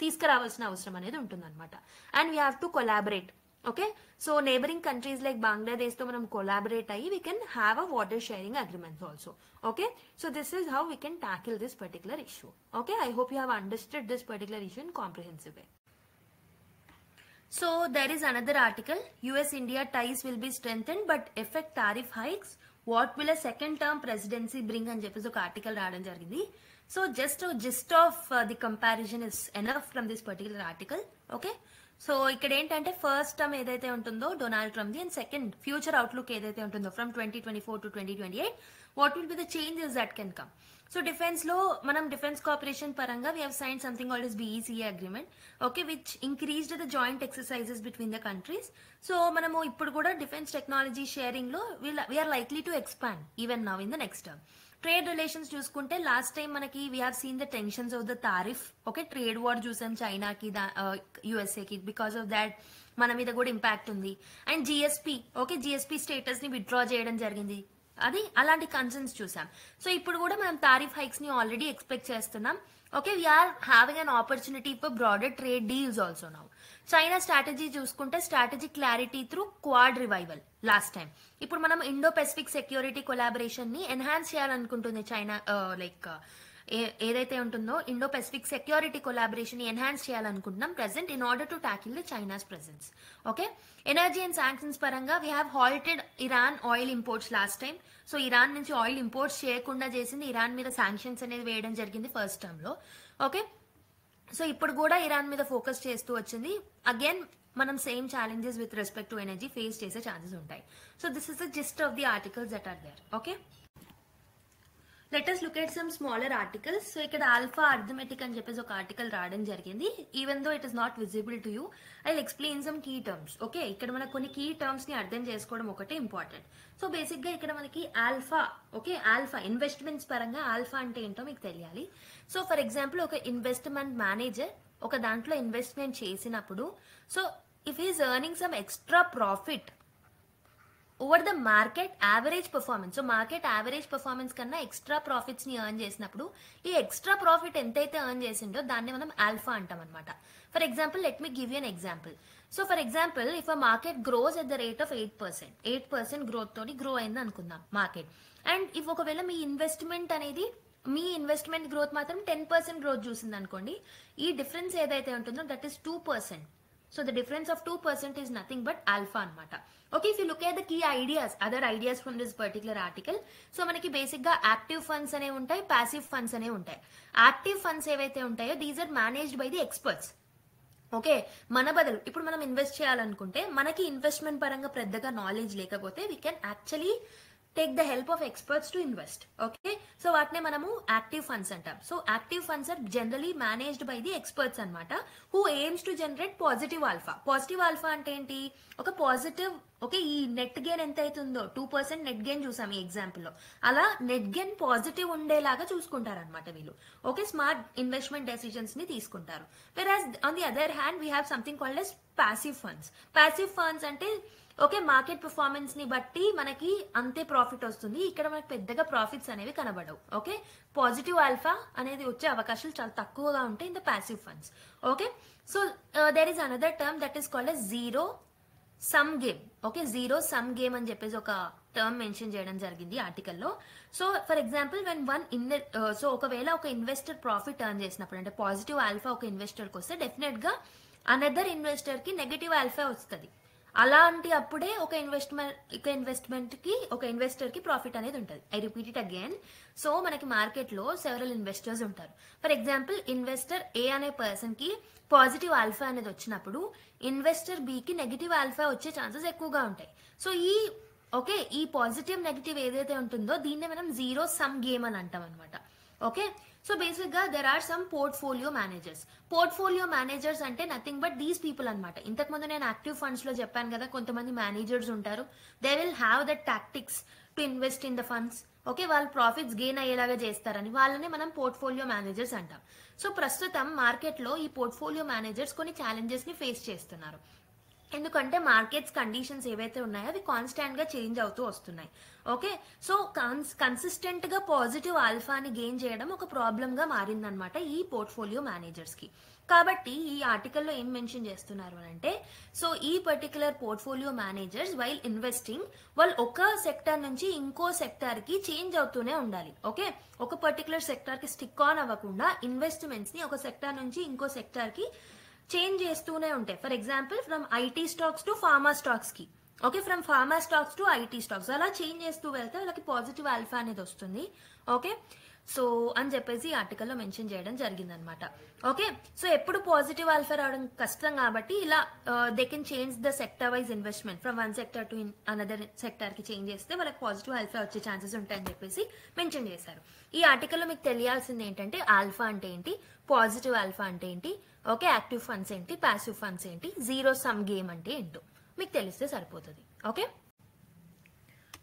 తీసుకురావాల్సిన అవసరం అనేది ఉంటుంది అనమాట. And we have to collaborate. Okay, so neighbouring countries like Bangladesh తో మనం కొలాబరేట్ అయ్యి we can have a water sharing agreements also. Okay, so this is how we can tackle this particular issue. Okay, I hope you have understood this particular issue in comprehensive way. So there is another article, US-India ties will be strengthened but effect tariff hikes. What will a second term presidency bring అని చెప్పేసి ఒక ఆర్టికల్ రావడం జరిగింది. So just gist of the comparison is enough from this particular article. Okay, so ఇక్కడ ఏంటంటే ఫస్ట్ టర్మ్ ఏదైతే ఉంటుందో Donald Trump the and second future outlook ఏదైతే ఉంటుందో from 2024 to 2028 what will be the changes that can come. So defence లో మనం డిఫెన్స్ కోఆపరేషన్ పరంగా we have sign something called as BECA agreement. Okay, which increased the joint exercises between the countries. So మనము ఇప్పుడు కూడా డిఫెన్స్ టెక్నాలజీ షేరింగ్ లో we're likely to expand even now in the next term. Trade relations చూసుకుంటే లాస్ట్ టైం మనకి we have seen the tensions of the tariff. Okay, trade war చూసాం చైనాకి యుఎస్ఏకి. బికాస్ ఆఫ్ దాట్ మన మీద కూడా ఇంపాక్ట్ ఉంది. And GSP, okay, GSP status ని విత్డ్రా చేయడం జరిగింది. అది అలాంటి కన్సర్న్స్ చూసాం. సో ఇప్పుడు కూడా మనం టారిఫ్ హైక్స్ ని ఆల్రెడీ ఎక్స్పెక్ట్ చేస్తున్నాం. Okay, we're having an opportunity for broader trade deals also now. China strategy చూసుకుంటే strategic clarity through Quad revival last time. ఇప్పుడు మనం ఇండో పెసిఫిక్ సెక్యూరిటీ కొలాబరేషన్ ని ఎన్హాన్స్ చేయాలనుకుంటుంది చైనా. లైక్ ఏదైతే ఉంటుందో ఇండో పెసిఫిక్ సెక్యూరిటీ కొలాబరేషన్ ని ఎన్హాన్స్ చేయాలనుకుంటున్నాం present in order to tackle the China's presence. Okay, energy and sanctions పరంగా we have halted Iran oil imports last time. So Iran నుంచి ఆయిల్ ఇంపోర్ట్స్ చేయకుండా చేసింది, ఇరాన్ మీద శాంక్షన్స్ అనేది వేయడం జరిగింది ఫస్ట్ టర్మ్ లో. ఓకే, సో ఇప్పుడు కూడా ఇరాన్ మీద ఫోకస్ చేస్తూ వచ్చింది. అగైన్ మనం same challenges with respect to energy face చేసే ఛాన్సెస్ ఉంటాయి. So this is the gist of the articles that are there. Okay, let us look at some smaller articles. So ఇక్కడ ఆల్ఫా అర్థమెటిక్ అని చెప్పేసి ఒక ఆర్టికల్ రావడం జరిగింది. Even though it is not visible to you, I will explain some key terms. Okay, ఇక్కడ మనకు కొన్ని కీ టర్మ్స్ ని అర్థం చేసుకోవడం ఒకటే ఇంపార్టెంట్. సో బేసిక్ గా ఇక్కడ మనకి ఆల్ఫా, ఓకే, ఆల్ఫా ఇన్వెస్ట్మెంట్స్ పరంగా ఆల్ఫా అంటే ఏంటో మీకు తెలియాలి. సో ఫర్ ఎగ్జాంపుల్ ఒక ఇన్వెస్ట్మెంట్ మేనేజర్ ఒక దాంట్లో ఇన్వెస్ట్మెంట్ చేసినప్పుడు, so if is earning some extra profit over the market average performance, so market average performance కన్నా ఎక్స్ట్రా ప్రాఫిట్స్ ని ఎర్న్ చేసినప్పుడు ఈ ఎక్స్ట్రా ప్రాఫిట్ ఎంతైతే ఎర్న్ చేసిండో దాన్ని మనం ఆల్ఫా అంటాం అనమాట. For example let me give you an example. So for example if a market gross at the rate of 8% growth తోటి గ్రో అయింది అనుకుందాం మార్కెట్. అండ్ ఇఫ్ ఒకవేళ మీ ఇన్వెస్ట్మెంట్ గ్రోత్ మాత్రం 10% గ్రోత్ చూసింది అనుకోండి, ఈ డిఫరెన్స్ ఏదైతే ఉంటుందో that is 2%. So the difference of 2% is nothing but alpha anamata. Okay, if you look at the key ideas, other ideas from this particular article, so manaki basic ga active funds ane untai, passive funds ane untai. Active funds evaithe untayo, these are managed by the experts. Okay, మన బదులు ఇప్పుడు మనం ఇన్వెస్ట్ చేయాలనుకుంటే మనకి ఇన్వెస్ట్మెంట్ పరంగా పెద్దగా నాలెడ్జ్ లేకపోతే we can actually take the help of experts to invest. Okay, so వాటినే మనము యాక్టివ్ ఫండ్స్ అంటాం. So active funds are generally managed by the experts అనమాట, who aims to generate positive alpha. Positive alpha అంటే ఏంటి, ఒక పాజిటివ్, ఓకే, ఈ నెట్ గెయిన్ ఎంత అవుతుందో 2% నెట్ గెయిన్ చూసాం ఈ ఎగ్జాంపుల్ లో, అలా నెట్ గెయిన్ పాజిటివ్ ఉండేలాగా చూసుకుంటారు అనమాట వీళ్ళు. ఓకే, స్మార్ట్ ఇన్వెస్ట్మెంట్ డెసిజన్స్ ని తీసుకుంటారు. వెరాజ్ on the other hand we have something called as passive funds. Passive funds అంటే ఓకే, మార్కెట్ పర్ఫార్మెన్స్ ని బట్టి మనకి అంతే ప్రాఫిట్ వస్తుంది, ఇక్కడ మనకి పెద్దగా ప్రాఫిట్స్ అనేవి కనబడవు. ఓకే, పాజిటివ్ ఆల్ఫా అనేది వచ్చే అవకాశాలు చాలా తక్కువగా ఉంటాయి in the passive funds. Okay, so there is another term that is called as zero sum game. Okay, zero sum game అని చెప్పేసి ఒక టర్మ్ మెన్షన్ చేయడం జరిగింది ఆర్టికల్లో. సో ఫర్ ఎగ్జాంపుల్ సో ఒకవేళ ఒక ఇన్వెస్టర్ ప్రాఫిట్ ఎర్న్ చేసినప్పుడు, అంటే పాజిటివ్ ఆల్ఫా ఒక ఇన్వెస్టర్కి వస్తే డెఫినెట్ గా అనదర్ ఇన్వెస్టర్ కి నెగటివ్ ఆల్ఫా వస్తుంది. అలాంటి అప్పుడే ఒక ఇన్వెస్టర్ కి ప్రాఫిట్ అనేది ఉంటుంది. I repeat it again. So మనకి మార్కెట్ లో సెవరల్ ఇన్వెస్టర్స్ ఉంటారు. ఫర్ ఎగ్జాంపుల్, ఇన్వెస్టర్ ఏ అనే పర్సన్ కి పాజిటివ్ ఆల్ఫా అనేది వచ్చినప్పుడు ఇన్వెస్టర్ బి కి నెగిటివ్ ఆల్ఫా వచ్చే ఛాన్సెస్ ఎక్కువగా ఉంటాయి. సో ఈ పాజిటివ్ నెగిటివ్ ఏదైతే ఉంటుందో దీన్నే మనం జీరో సమ్ గేమ్ అని అంటాం అనమాట. ఓకే, సో బేసిక్ గా there are some portfolio managers అంటే నథింగ్ బట్ దీస్ పీపుల్ అనమాట. ఇంతకు ముందు నేను యాక్టివ్ ఫండ్స్ లో చెప్పాను కదా, కొంతమంది మేనేజర్స్ ఉంటారు. They will have the tactics to invest in the funds. Okay, వాళ్ళు ప్రాఫిట్స్ గెయిన్ అయ్యేలాగా చేస్తారని వాళ్ళని మనం పోర్ట్ఫోలియో మేనేజర్స్ అంటాం. సో ప్రస్తుతం మార్కెట్ లో ఈ పోర్ట్ఫోలియో మేనేజర్స్ కొన్ని ఛాలెంజెస్ ని ఫేస్ చేస్తున్నారు. ఎందుకంటే మార్కెట్స్ కండిషన్స్ ఏవైతే ఉన్నాయో అవి కాన్స్టాంట్ గా చేంజ్ అవుతూ వస్తున్నాయి. ఓకే, సో కన్సిస్టెంట్ గా పాజిటివ్ ఆల్ఫాని గెయిన్ చేయడం ఒక ప్రాబ్లం గా మారిందనమాట ఈ పోర్ట్ఫోలియో మేనేజర్స్ కి. కాబట్టి ఈ ఆర్టికల్లో ఏం మెన్షన్ చేస్తున్నారు అంటే, సో ఈ particular portfolio managers while investing వాళ్ళు ఒక సెక్టర్ నుంచి ఇంకో సెక్టర్ కి చేంజ్ అవుతూనే ఉండాలి. ఓకే, ఒక పర్టికులర్ సెక్టర్ కి స్టిక్ ఆన్ అవ్వకుండా ఇన్వెస్ట్మెంట్స్ ని ఒక సెక్టర్ నుంచి ఇంకో సెక్టర్ కి చేంజ్ చేస్తూనే ఉంటాయి. For example, from IT stocks to pharma stocks కి, okay, from pharma stocks to IT stocks, అలా చేంజ్ చేస్తూ వెళ్తే వాళ్ళకి పాజిటివ్ ఆల్ఫా అనేది వస్తుంది. ఓకే, సో అని చెప్పేసి ఆర్టికల్లో మెన్షన్ చేయడం జరిగిందనమాట. ఓకే, సో ఎప్పుడు పాజిటివ్ ఆల్ఫా రావడం కష్టం కాబట్టి ఇలా they can change the sector wise investment from one sector to another sector కి చేంజ్ చేస్తే వాళ్ళకి పాజిటివ్ ఆల్ఫా వచ్చే ఛాన్సెస్ ఉంటాయని చెప్పేసి మెన్షన్ చేశారు. ఈ ఆర్టికల్లో మీకు తెలియాల్సింది ఏంటంటే ఆల్ఫా అంటే ఏంటి, పాజిటివ్ ఆల్ఫా అంటే ఏంటి, ఓకే, యాక్టివ్ ఫండ్స్ ఏంటి, ప్యాసివ్ ఫండ్స్ ఏంటి, జీరో సమ్ గేమ్ అంటే ఏంటో మీకు తెలిస్తే సరిపోతుంది. Okay,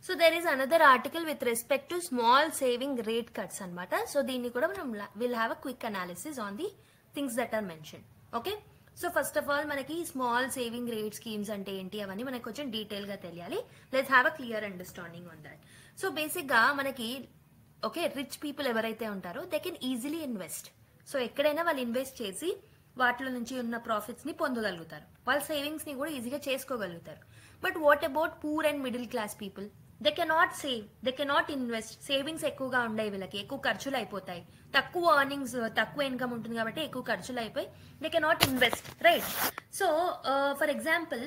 so there is another article with respect to small saving rate cuts అనమాట. సో దీన్ని కూడా మనం will have a quick analysis on the things that are mention. Okay, so first of all మనకి స్మాల్ సేవింగ్ రేట్ స్కీమ్స్ అంటే ఏంటి అవన్నీ మనకి కొంచెం డీటెయిల్ గా తెలియాలి. Let's have a clear understanding on that. So basic గా మనకి ఓకే, రిచ్ పీపుల్ ఎవరైతే ఉంటారో they can easily invest. So ఎక్కడైనా వాళ్ళు ఇన్వెస్ట్ చేసి వాటిలో నుంచి ఉన్న ప్రాఫిట్స్ ని పొందగలుగుతారు, వాళ్ళ సేవింగ్స్ ని కూడా ఈజీగా చేసుకోగలుగుతారు. But what about poor and middle class people? They cannot save, they cannot invest. Savings ఎక్కువగా ఉండవు, వీళ్ళకి ఎక్కువ ఖర్చులు అయిపోతాయి, తక్కువ ఎర్నింగ్స్ తక్కువ ఇన్కమ్ ఉంటుంది కాబట్టి ఎక్కువ ఖర్చులు అయిపోయి they cannot invest, right? So for example,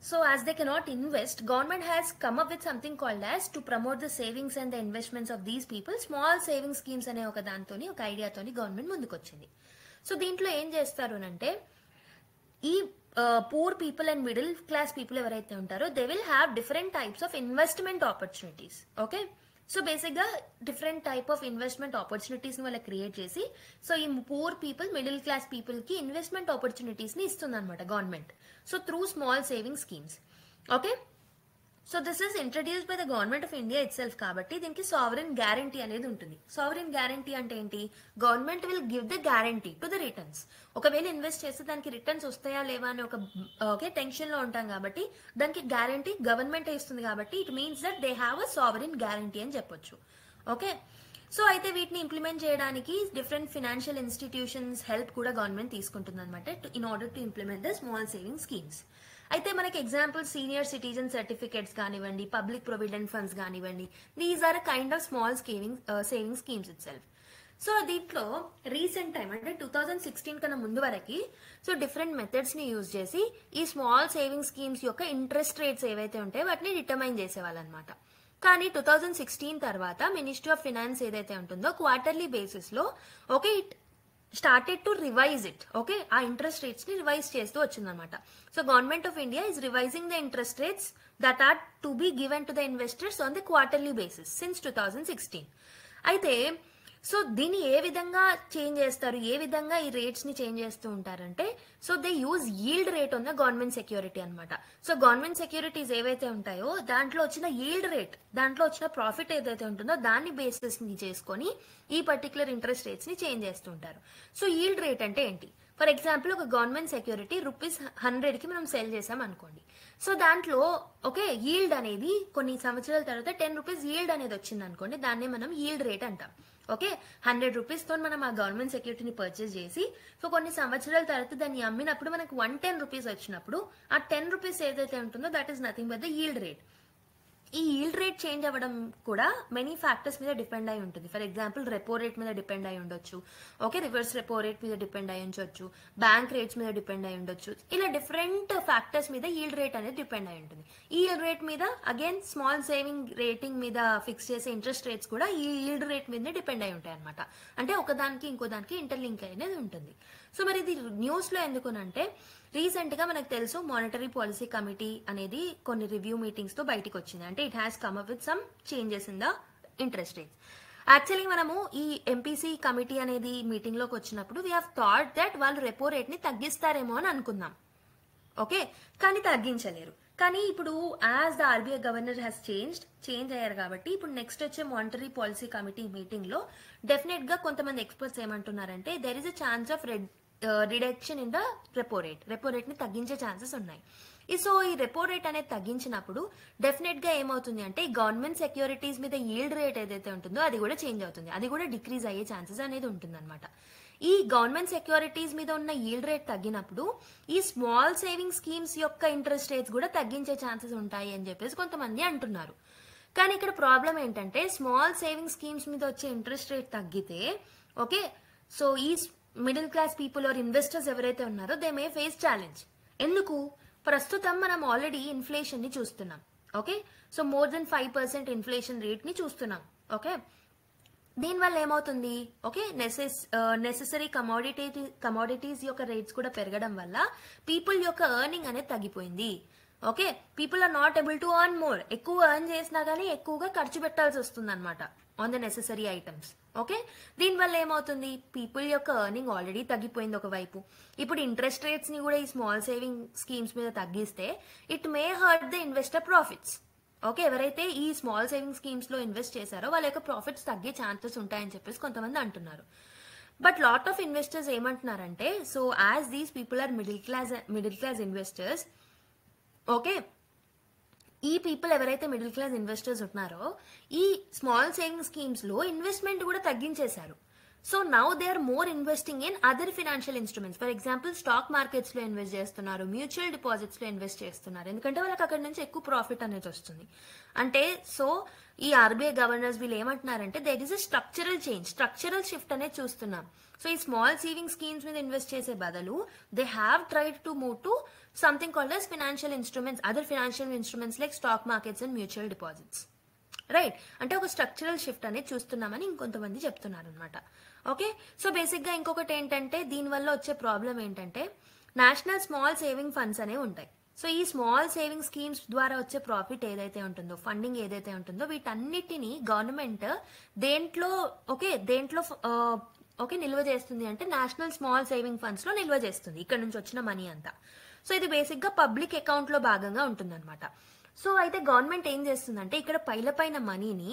so as they cannot invest, government has come up with something called as to promote the savings and the investments of these people. Small saving schemes అనే ఒక దాంతోని ఒక ఐడియాతోని గవర్నమెంట్ ముందుకు వచ్చింది. సో దీంట్లో ఏం చేస్తారు అంటే, ఈ poor people and middle class people ఎవరైతే ఉంటారో they will have different types of investment opportunities. Okay, so basic గా different type of investment opportunities ని వాళ్ళకి క్రియేట్ చేసి, సో ఈ poor people middle class people కి ఇన్వెస్ట్మెంట్ ఆపర్చునిటీస్ ని ఇస్తుంది అనమాట government. So through small saving schemes. Okay, so this is introduced by the government of India itself కాబట్టి దీనికి సావరెన్ గ్యారంటీ అనేది ఉంటుంది. సావరెన్ గ్యారంటీ అంటే ఏంటి? Government will give the guarantee to the returns. ఒకవేళ ఇన్వెస్ట్ చేస్తే దానికి రిటర్న్స్ వస్తాయా లేవా అని ఒక టెన్షన్ లో ఉంటాం కాబట్టి దానికి గ్యారంటీ గవర్నమెంట్ ఇస్తుంది కాబట్టి it means that they have a sovereign guarantee అని చెప్పొచ్చు. ఓకే, సో అయితే వీటిని ఇంప్లిమెంట్ చేయడానికి డిఫరెంట్ ఫినాన్షియల్ ఇన్స్టిట్యూషన్స్ హెల్ప్ కూడా గవర్నమెంట్ తీసుకుంటుంది అనమాట in order to implement the small saving schemes. అయితే మనకి ఎగ్జాంపుల్ సీనియర్ సిటిజన్ సర్టిఫికేట్స్ కానివ్వండి, పబ్లిక్ ప్రొవిడెంట్ ఫండ్స్ కానివ్వండి, these are kind of small saving schemes itself. So దీంట్లో రీసెంట్ టైం అంటే 2016 కన్నా ముందు వరకు సో డిఫరెంట్ మెథడ్స్ ని యూజ్ చేసి ఈ స్మాల్ సేవింగ్ స్కీమ్స్ యొక్క ఇంట్రెస్ట్ రేట్స్ ఏవైతే ఉంటాయో వాటిని డిటర్మైన్ చేసేవాళ్ళు అనమాట. కానీ 2016 తర్వాత మినిస్ట్రీ ఆఫ్ ఫైనాన్స్ ఏదైతే ఉంటుందో క్వార్టర్లీ బేసిస్ లో okay it started to revise it. Okay, ఆ ఇంట్రెస్ట్ రేట్స్ ని రివైజ్ చేస్తూ వచ్చిందనమాట. So government of India is revising the interest rates that are to be given to the investors on the quarterly basis since 2016. అయితే సో దీన్ని ఏ విధంగా చేంజ్ చేస్తారు, ఏ విధంగా ఈ రేట్స్ ని చేంజ్ చేస్తూ ఉంటారంటే, so they use yield rate on the government security అనమాట. సో గవర్నమెంట్ సెక్యూరిటీస్ ఏవైతే ఉంటాయో దాంట్లో వచ్చిన ఈల్డ్ రేట్, దాంట్లో వచ్చిన ప్రాఫిట్ ఏదైతే ఉంటుందో దాన్ని బేసిస్ ని చేసుకొని ఈ పర్టికులర్ ఇంట్రెస్ట్ రేట్స్ ని చేంజ్ చేస్తుంటారు. సో ఈల్డ్ రేట్ అంటే ఏంటి? ఫర్ ఎగ్జాంపుల్ ఒక గవర్నమెంట్ సెక్యూరిటీ ₹100 కి మనం సెల్ చేసాం అనుకోండి. సో దాంట్లో ఓకే ఈల్డ్ అనేది కొన్ని సంవత్సరాల తర్వాత ₹10 ఈల్డ్ అనేది వచ్చింది అనుకోండి, దాన్నే మనం ఈల్డ్ రేట్ అంటాం. ఓకే, ₹100 తో మనం ఆ గవర్నమెంట్ సెక్యూరిటీని పర్చేస్ చేసి సో కొన్ని సంవత్సరాల తర్వాత దాన్ని అమ్మినప్పుడు మనకు ₹110 వచ్చినప్పుడు ఆ ₹10 ఏదైతే ఉంటుందో that is nothing but the yield rate. ఈ ఈల్డ్ రేట్ చేంజ్ అవ్వడం కూడా మెనీ ఫ్యాక్టర్స్ మీద డిపెండ్ అయి ఉంటుంది. ఫర్ ఎగ్జాంపుల్ రెపో రేట్ మీద డిపెండ్ అయి ఉండొచ్చు, ఓకే, రివర్స్ రెపో రేట్ మీద డిపెండ్ అయి ఉండొచ్చు, బ్యాంక్ రేట్స్ మీద డిపెండ్ అయి ఉండొచ్చు. ఇలా డిఫరెంట్ ఫ్యాక్టర్స్ మీద ఈల్డ్ రేట్ అనేది డిపెండ్ అయి ఉంటుంది. ఈ ఈల్డ్ రేట్ మీద అగైన్ స్మాల్ సేవింగ్ రేటింగ్ మీద ఫిక్స్ చేసే ఇంట్రెస్ట్ రేట్స్ కూడా ఈ ఈల్డ్ రేట్ మీద డిపెండ్ అయి ఉంటాయి అనమాట. అంటే ఒకదానికి ఇంకో దానికి ఇంటర్లింక్ అనేది ఉంటుంది. సో మరి ఇది న్యూస్ లో ఎందుకునంటే రీసెంట్ గా మనకు తెలుసు మానిటరీ పాలసీ కమిటీ అనేది కొన్ని రివ్యూ మీటింగ్స్ తో బయటకు వచ్చింది. అంటే it has come up with some changes in the interest rates. Actually మనము ఈ ఎంపీసీ కమిటీ అనేది మీటింగ్ లోకి వచ్చినప్పుడు వీ హావ్ థాట్ దట్ వాళ్ళు రెపో రేట్ ని తగ్గిస్తారేమో అని అనుకున్నాం, ఓకే, కానీ తగ్గించలేరు. కానీ ఇప్పుడు as the RBI governor has change అయ్యారు కాబట్టి ఇప్పుడు నెక్స్ట్ వచ్చే మానిటరీ పాలసీ కమిటీ మీటింగ్ లో డెఫినెట్ గా కొంతమంది ఎక్స్పర్ట్స్ ఏమంటున్నారంటే there is a chance of reduction in the repo rate ని తగ్గించే ఛాన్సెస్ ఉన్నాయి. సో ఈ రెపో రేట్ అనేది తగ్గించినప్పుడు డెఫినెట్ గా ఏమవుతుంది అంటే ఈ గవర్నమెంట్ సెక్యూరిటీస్ మీద ఈల్డ్ రేట్ ఏదైతే ఉంటుందో అది కూడా చేంజ్ అవుతుంది, అది కూడా డిక్రీజ్ అయ్యే ఛాన్సెస్ అనేది ఉంటుంది అనమాట. ఈ గవర్నమెంట్ సెక్యూరిటీస్ మీద ఉన్న ఈల్డ్ రేట్ తగ్గినప్పుడు ఈ స్మాల్ సేవింగ్ స్కీమ్స్ యొక్క ఇంట్రెస్ట్ రేట్స్ కూడా తగ్గించే ఛాన్సెస్ ఉంటాయి అని చెప్పేసి కొంతమంది అంటున్నారు. కానీ ఇక్కడ ప్రాబ్లం ఏంటంటే స్మాల్ సేవింగ్ స్కీమ్స్ మీద వచ్చే ఇంట్రెస్ట్ రేట్ తగ్గితే, ఓకే, సో ఈ middle class people or investors ఎవరైతే ఉన్నారో దే మే ఫేస్ ఛాలెంజ్. ఎందుకు? ప్రస్తుతం మనం ఆల్రెడీ ఇన్ఫ్లేషన్ ని చూస్తున్నాం, okay, so more than 5% inflation rate ని చూస్తున్నాం, ఓకే. దీనివల్ల ఏమవుతుంది, ఓకే, నెసెసరీ కమోడిటీస్ యొక్క రేట్స్ కూడా పెరగడం వల్ల పీపుల్ యొక్క ఎర్నింగ్ అనేది తగ్గిపోయింది, okay. People are not able to earn more. ఎక్కువ ఎర్న్ చేసినా కానీ ఎక్కువగా ఖర్చు పెట్టాల్సి వస్తుంది అనమాట on the necessary items, okay. దీనివల్ల ఏమవుతుంది, పీపుల్ యొక్క ఎర్నింగ్ ఆల్రెడీ తగ్గిపోయింది ఒకవైపు. ఇప్పుడు ఇంట్రెస్ట్ రేట్స్ ని కూడా ఈ స్మాల్ సేవింగ్ స్కీమ్స్ మీద తగ్గిస్తే it may hurt the investor profits, okay. ఎవరైతే ఈ స్మాల్ సేవింగ్ స్కీమ్స్ లో ఇన్వెస్ట్ చేశారో వాళ్ళ యొక్క ప్రాఫిట్స్ తగ్గే ఛాన్సెస్ ఉంటాయని చెప్పేసి కొంతమంది అంటున్నారు. బట్ లాట్ ఆఫ్ ఇన్వెస్టర్స్ ఏమంటున్నారంటే so as these people are middle class investors, okay, ఈ పీపుల్ ఎవరైతే మిడిల్ క్లాస్ ఇన్వెస్టర్స్ ఉన్నారో ఈ స్మాల్ సేవింగ్ స్కీమ్స్ లో ఇన్వెస్ట్మెంట్ కూడా తగ్గించేశారు. So now they are more investing in other financial instruments. For example stock markets లో ఇన్వెస్ట్ చేస్తున్నారు, మ్యూచువల్ డిపాజిట్స్ లో ఇన్వెస్ట్ చేస్తున్నారు, ఎందుకంటే వాళ్ళకి అక్కడ నుంచి ఎక్కువ ప్రాఫిట్ అనేది వస్తుంది. అంటే సో ఈ ఆర్బీఐ గవర్నర్స్ వీళ్ళు ఏమంటున్నారంటే there is a structural shift అనేది చూస్తున్నాం. సో ఈ స్మాల్ సేవింగ్ స్కీమ్స్ మీద ఇన్వెస్ట్ చేసే బదులు they have tried to move to something called as financial instruments, other financial instruments like stock markets and mutual deposits, right. అంటే ఒక స్ట్రక్చరల్ షిఫ్ట్ అనేది చూస్తున్నామని ఇంకొంతమంది చెప్తున్నారు అనమాట, ఓకే. సో బేసిక్ గా ఇంకొకటి ఏంటంటే దీనివల్ల వచ్చే ప్రాబ్లం ఏంటంటే నేషనల్ స్మాల్ సేవింగ్ ఫండ్స్ అనేవి ఉంటాయి. సో ఈ స్మాల్ సేవింగ్ స్కీమ్స్ ద్వారా వచ్చే ప్రాఫిట్ ఏదైతే ఉంటుందో, ఫండింగ్ ఏదైతే ఉంటుందో వీటన్నిటిని గవర్నమెంట్ దేంట్లో నిల్వ చేస్తుంది అంటే నేషనల్ స్మాల్ సేవింగ్ ఫండ్స్ లో నిల్వ చేస్తుంది ఇక్కడ నుంచి వచ్చిన మనీ అంతా. సో ఇది బేసిక్ గా పబ్లిక్ అకౌంట్ లో భాగంగా ఉంటుందన్నమాట. సో అయితే గవర్నమెంట్ ఏం చేస్తుందంటే ఇక్కడ పైన మనీని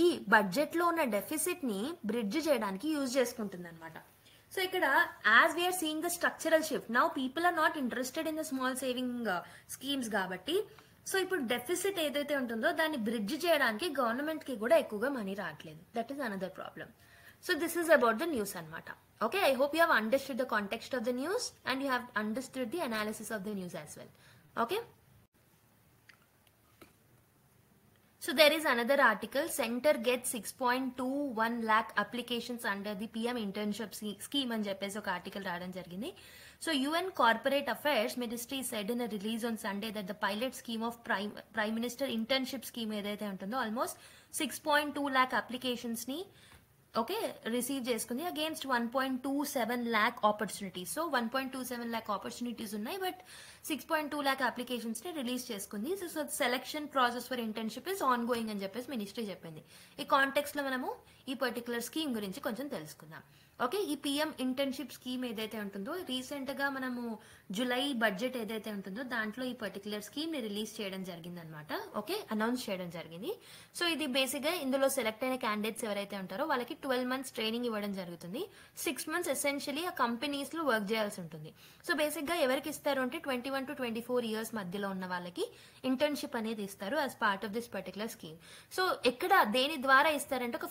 ఈ బడ్జెట్ లో ఉన్న డెఫిసిట్ ని బ్రిడ్జ్ చేయడానికి యూజ్ చేసుకుంటుంది అనమాట. సో ఇక్కడ as we are seeing the structural shift, now people are not interested in the small saving schemes కాబట్టి సో ఇప్పుడు డెఫిసిట్ ఏదైతే ఉంటుందో దాన్ని బ్రిడ్జ్ చేయడానికి గవర్నమెంట్ కి కూడా ఎక్కువగా మనీ రావట్లేదు. That is another problem. So this is about the news anmata. Okay, I hope you have understood the context of the news and you have understood the analysis of the news as well. Okay. So there is another article, center gets 6.21 lakh applications under the PM internship scheme అని చెప్పేసి ఒక ఆర్టికల్ రావడం జరిగింది. So UN Corporate Affairs Ministry said in a release on Sunday that the pilot scheme of Prime Minister internship scheme ఏదైతే ఉంటుందో almost 6.2 lakh applications ని ఓకే రిసీవ్ చేసుకుంది against 1.27 lakh opportunities. So 1.27 lakh opportunities ఉన్నాయి బట్ 6.2 lakh అప్లికేషన్స్ ని రిలీజ్ చేసుకుంది. So selection process for internship is on going అని చెప్పేసి మినిస్ట్రీ చెప్పింది. ఈ కాంటెక్స్ట్ లో మనము ఈ పర్టికులర్ స్కీమ్ గురించి కొంచెం తెలుసుకుందాం. ఓకే, ఈ పిఎం ఇంటర్న్షిప్ స్కీమ్ ఏదైతే ఉంటుందో రీసెంట్ గా మనము జులై బడ్జెట్ ఏదైతే ఉంటుందో దాంట్లో ఈ పర్టికులర్ స్కీమ్ ని రిలీజ్ చేయడం జరిగింది అనమాట. ఓకే, అనౌన్స్ చేయడం జరిగింది. సో ఇది బేసిక్ గా ఇందులో సెలెక్ట్ అయిన క్యాండిడేట్స్ ఎవరైతే ఉంటారో వాళ్ళకి 12 months ట్రైనింగ్ ఇవ్వడం జరుగుతుంది. 6 months ఎసెన్షియలీ ఆ కంపెనీస్ లో వర్క్ చేయాల్సి ఉంటుంది. సో బేసిక్ గా ఎవరికి ఇస్తారు అంటే 21 to 24 years మధ్యలో ఉన్న వాళ్ళకి ఇంటర్న్షిప్ అనేది ఇస్తారు as part of this particular scheme. So ఎక్కడ దేని ద్వారా ఇస్తారంటే ఒక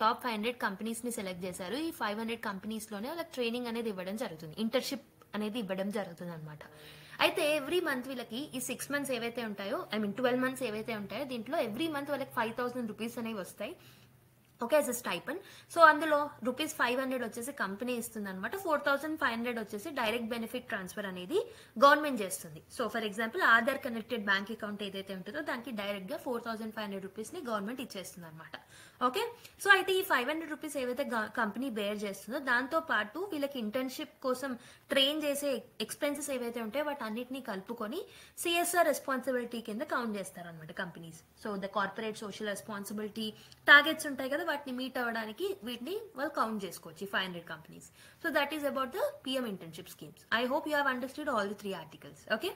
టాప్ 500 కంపెనీస్ ని సెలెక్ట్ చేశారు. ఈ 500 కంపెనీస్ లోనే వాళ్ళకి ట్రైనింగ్ అనేది ఇవ్వడం జరుగుతుంది, ఇంటర్న్షిప్ అనేది ఇవ్వడం జరుగుతుంది అనమాట. అయితే ఎవ్రీ మంత్ వీళ్ళకి ఈ 6 months ఏవైతే ఉంటాయో, ఐ మీన్ 12 months ఏవైతే ఉంటాయో, దీంట్లో ఎవ్రీ మంత్ వాళ్ళకి 5,000 రూపీస్ అనేవి వస్తాయి. Okay, as a stipend. So అందులో ₹500 వచ్చేసి కంపెనీ ఇస్తుంది అనమాట. 4,500 వచ్చేసి డైరెక్ట్ బెనిఫిట్ ట్రాన్స్ఫర్ అనేది గవర్నమెంట్ చేస్తుంది. So for example Aadhaar connected bank account ఏదైతే ఉంటుందో దానికి డైరెక్ట్ గా 4,500 రూపీస్ ని గవర్నమెంట్ ఇచ్చేస్తుంది అనమాట. ఓకే, సో అయితే ఈ 500 రూపీస్ ఏవైతే కంపెనీ బేర్ చేస్తుందో దాంతో పాటు వీళ్ళకి ఇంటర్న్షిప్ కోసం ట్రైన్ చేసే ఎక్స్పెన్సెస్ ఏవైతే ఉంటాయో వాటన్నిటిని కలుపుకొని సిఎస్ఆర్ రెస్పాన్సిబిలిటీ కింద కౌంట్ చేస్తారు అనమాట companies. So the corporate social responsibility targets ఉంటాయి కదా, వాటిని మీట్ అవ్వడానికి వీటిని వాళ్ళు కౌంట్ చేసుకోవచ్చు, 500 companies. So that is about the PM internship schemes. I hope you have understood all the 3 articles. Okay.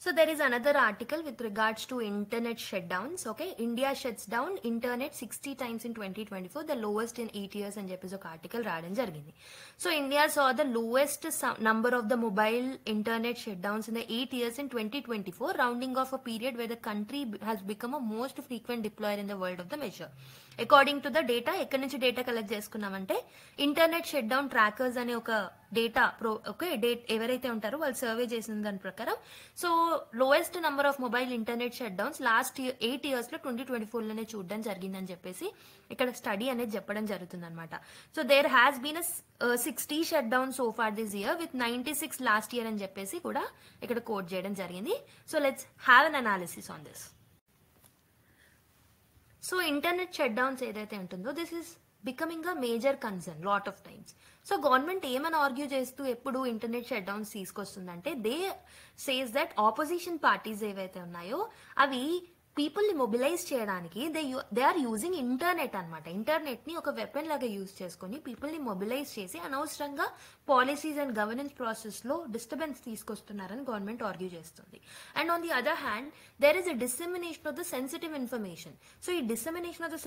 So there is another article with regards to internet shutdowns. Okay, India shuts down internet 60 times in 2024, the lowest in 8 years అని చెప్పేసి ఒక ఆర్టికల్ రాయడం జరిగింది. So India saw the lowest number of the mobile internet shutdowns in the 8 years in 2024, rounding off a period where the country has become a most frequent deployer in the world of the measure. According to the data, ఎక్కడి నుంచి డేటా కలెక్ట్ చేసుకున్నామంటే ఇంటర్నెట్ షట్ డౌన్ ట్రాకర్స్ అనే ఒక డేటా ఎవరైతే ఉంటారో వాళ్ళు సర్వే చేసిన దాని ప్రకారం, so lowest number of mobile internet shut downs last 8 years లో 2024 లోనే చూడడం జరిగిందని చెప్పేసి ఇక్కడ స్టడీ అనేది చెప్పడం జరుగుతుంది అనమాట. So there has been 60 shut down so far this year with 96 last year అని చెప్పేసి కూడా ఇక్కడ కోట్ చేయడం జరిగింది. So let's have an analysis on this. So internet shut downs ఏదైతే ఉంటుందో this is becoming a major concern lot of times. So government ఏమని ఆర్గ్యూ చేస్తూ ఎప్పుడు ఇంటర్నెట్ షట్ డౌన్స్ తీసుకొస్తుందంటే they says that opposition parties ఏవైతే ఉన్నాయో అవి పీపుల్ ని మొబిలైజ్ చేయడానికి దే ఆర్ యూజింగ్ ఇంటర్నెట్ అనమాట. ఇంటర్నెట్ ని ఒక వెపన్ లాగా యూజ్ చేసుకుని పీపుల్ ని మొబిలైజ్ చేసి అనవసరంగా పాలసీస్ అండ్ గవర్నెన్స్ ప్రాసెస్ లో డిస్టర్బెన్స్ తీసుకొస్తున్నారని గవర్నమెంట్ ఆర్గ్యూ చేస్తుంది. And on the other hand there is a dissemination of the sensitive information. So ఈ dissemination of the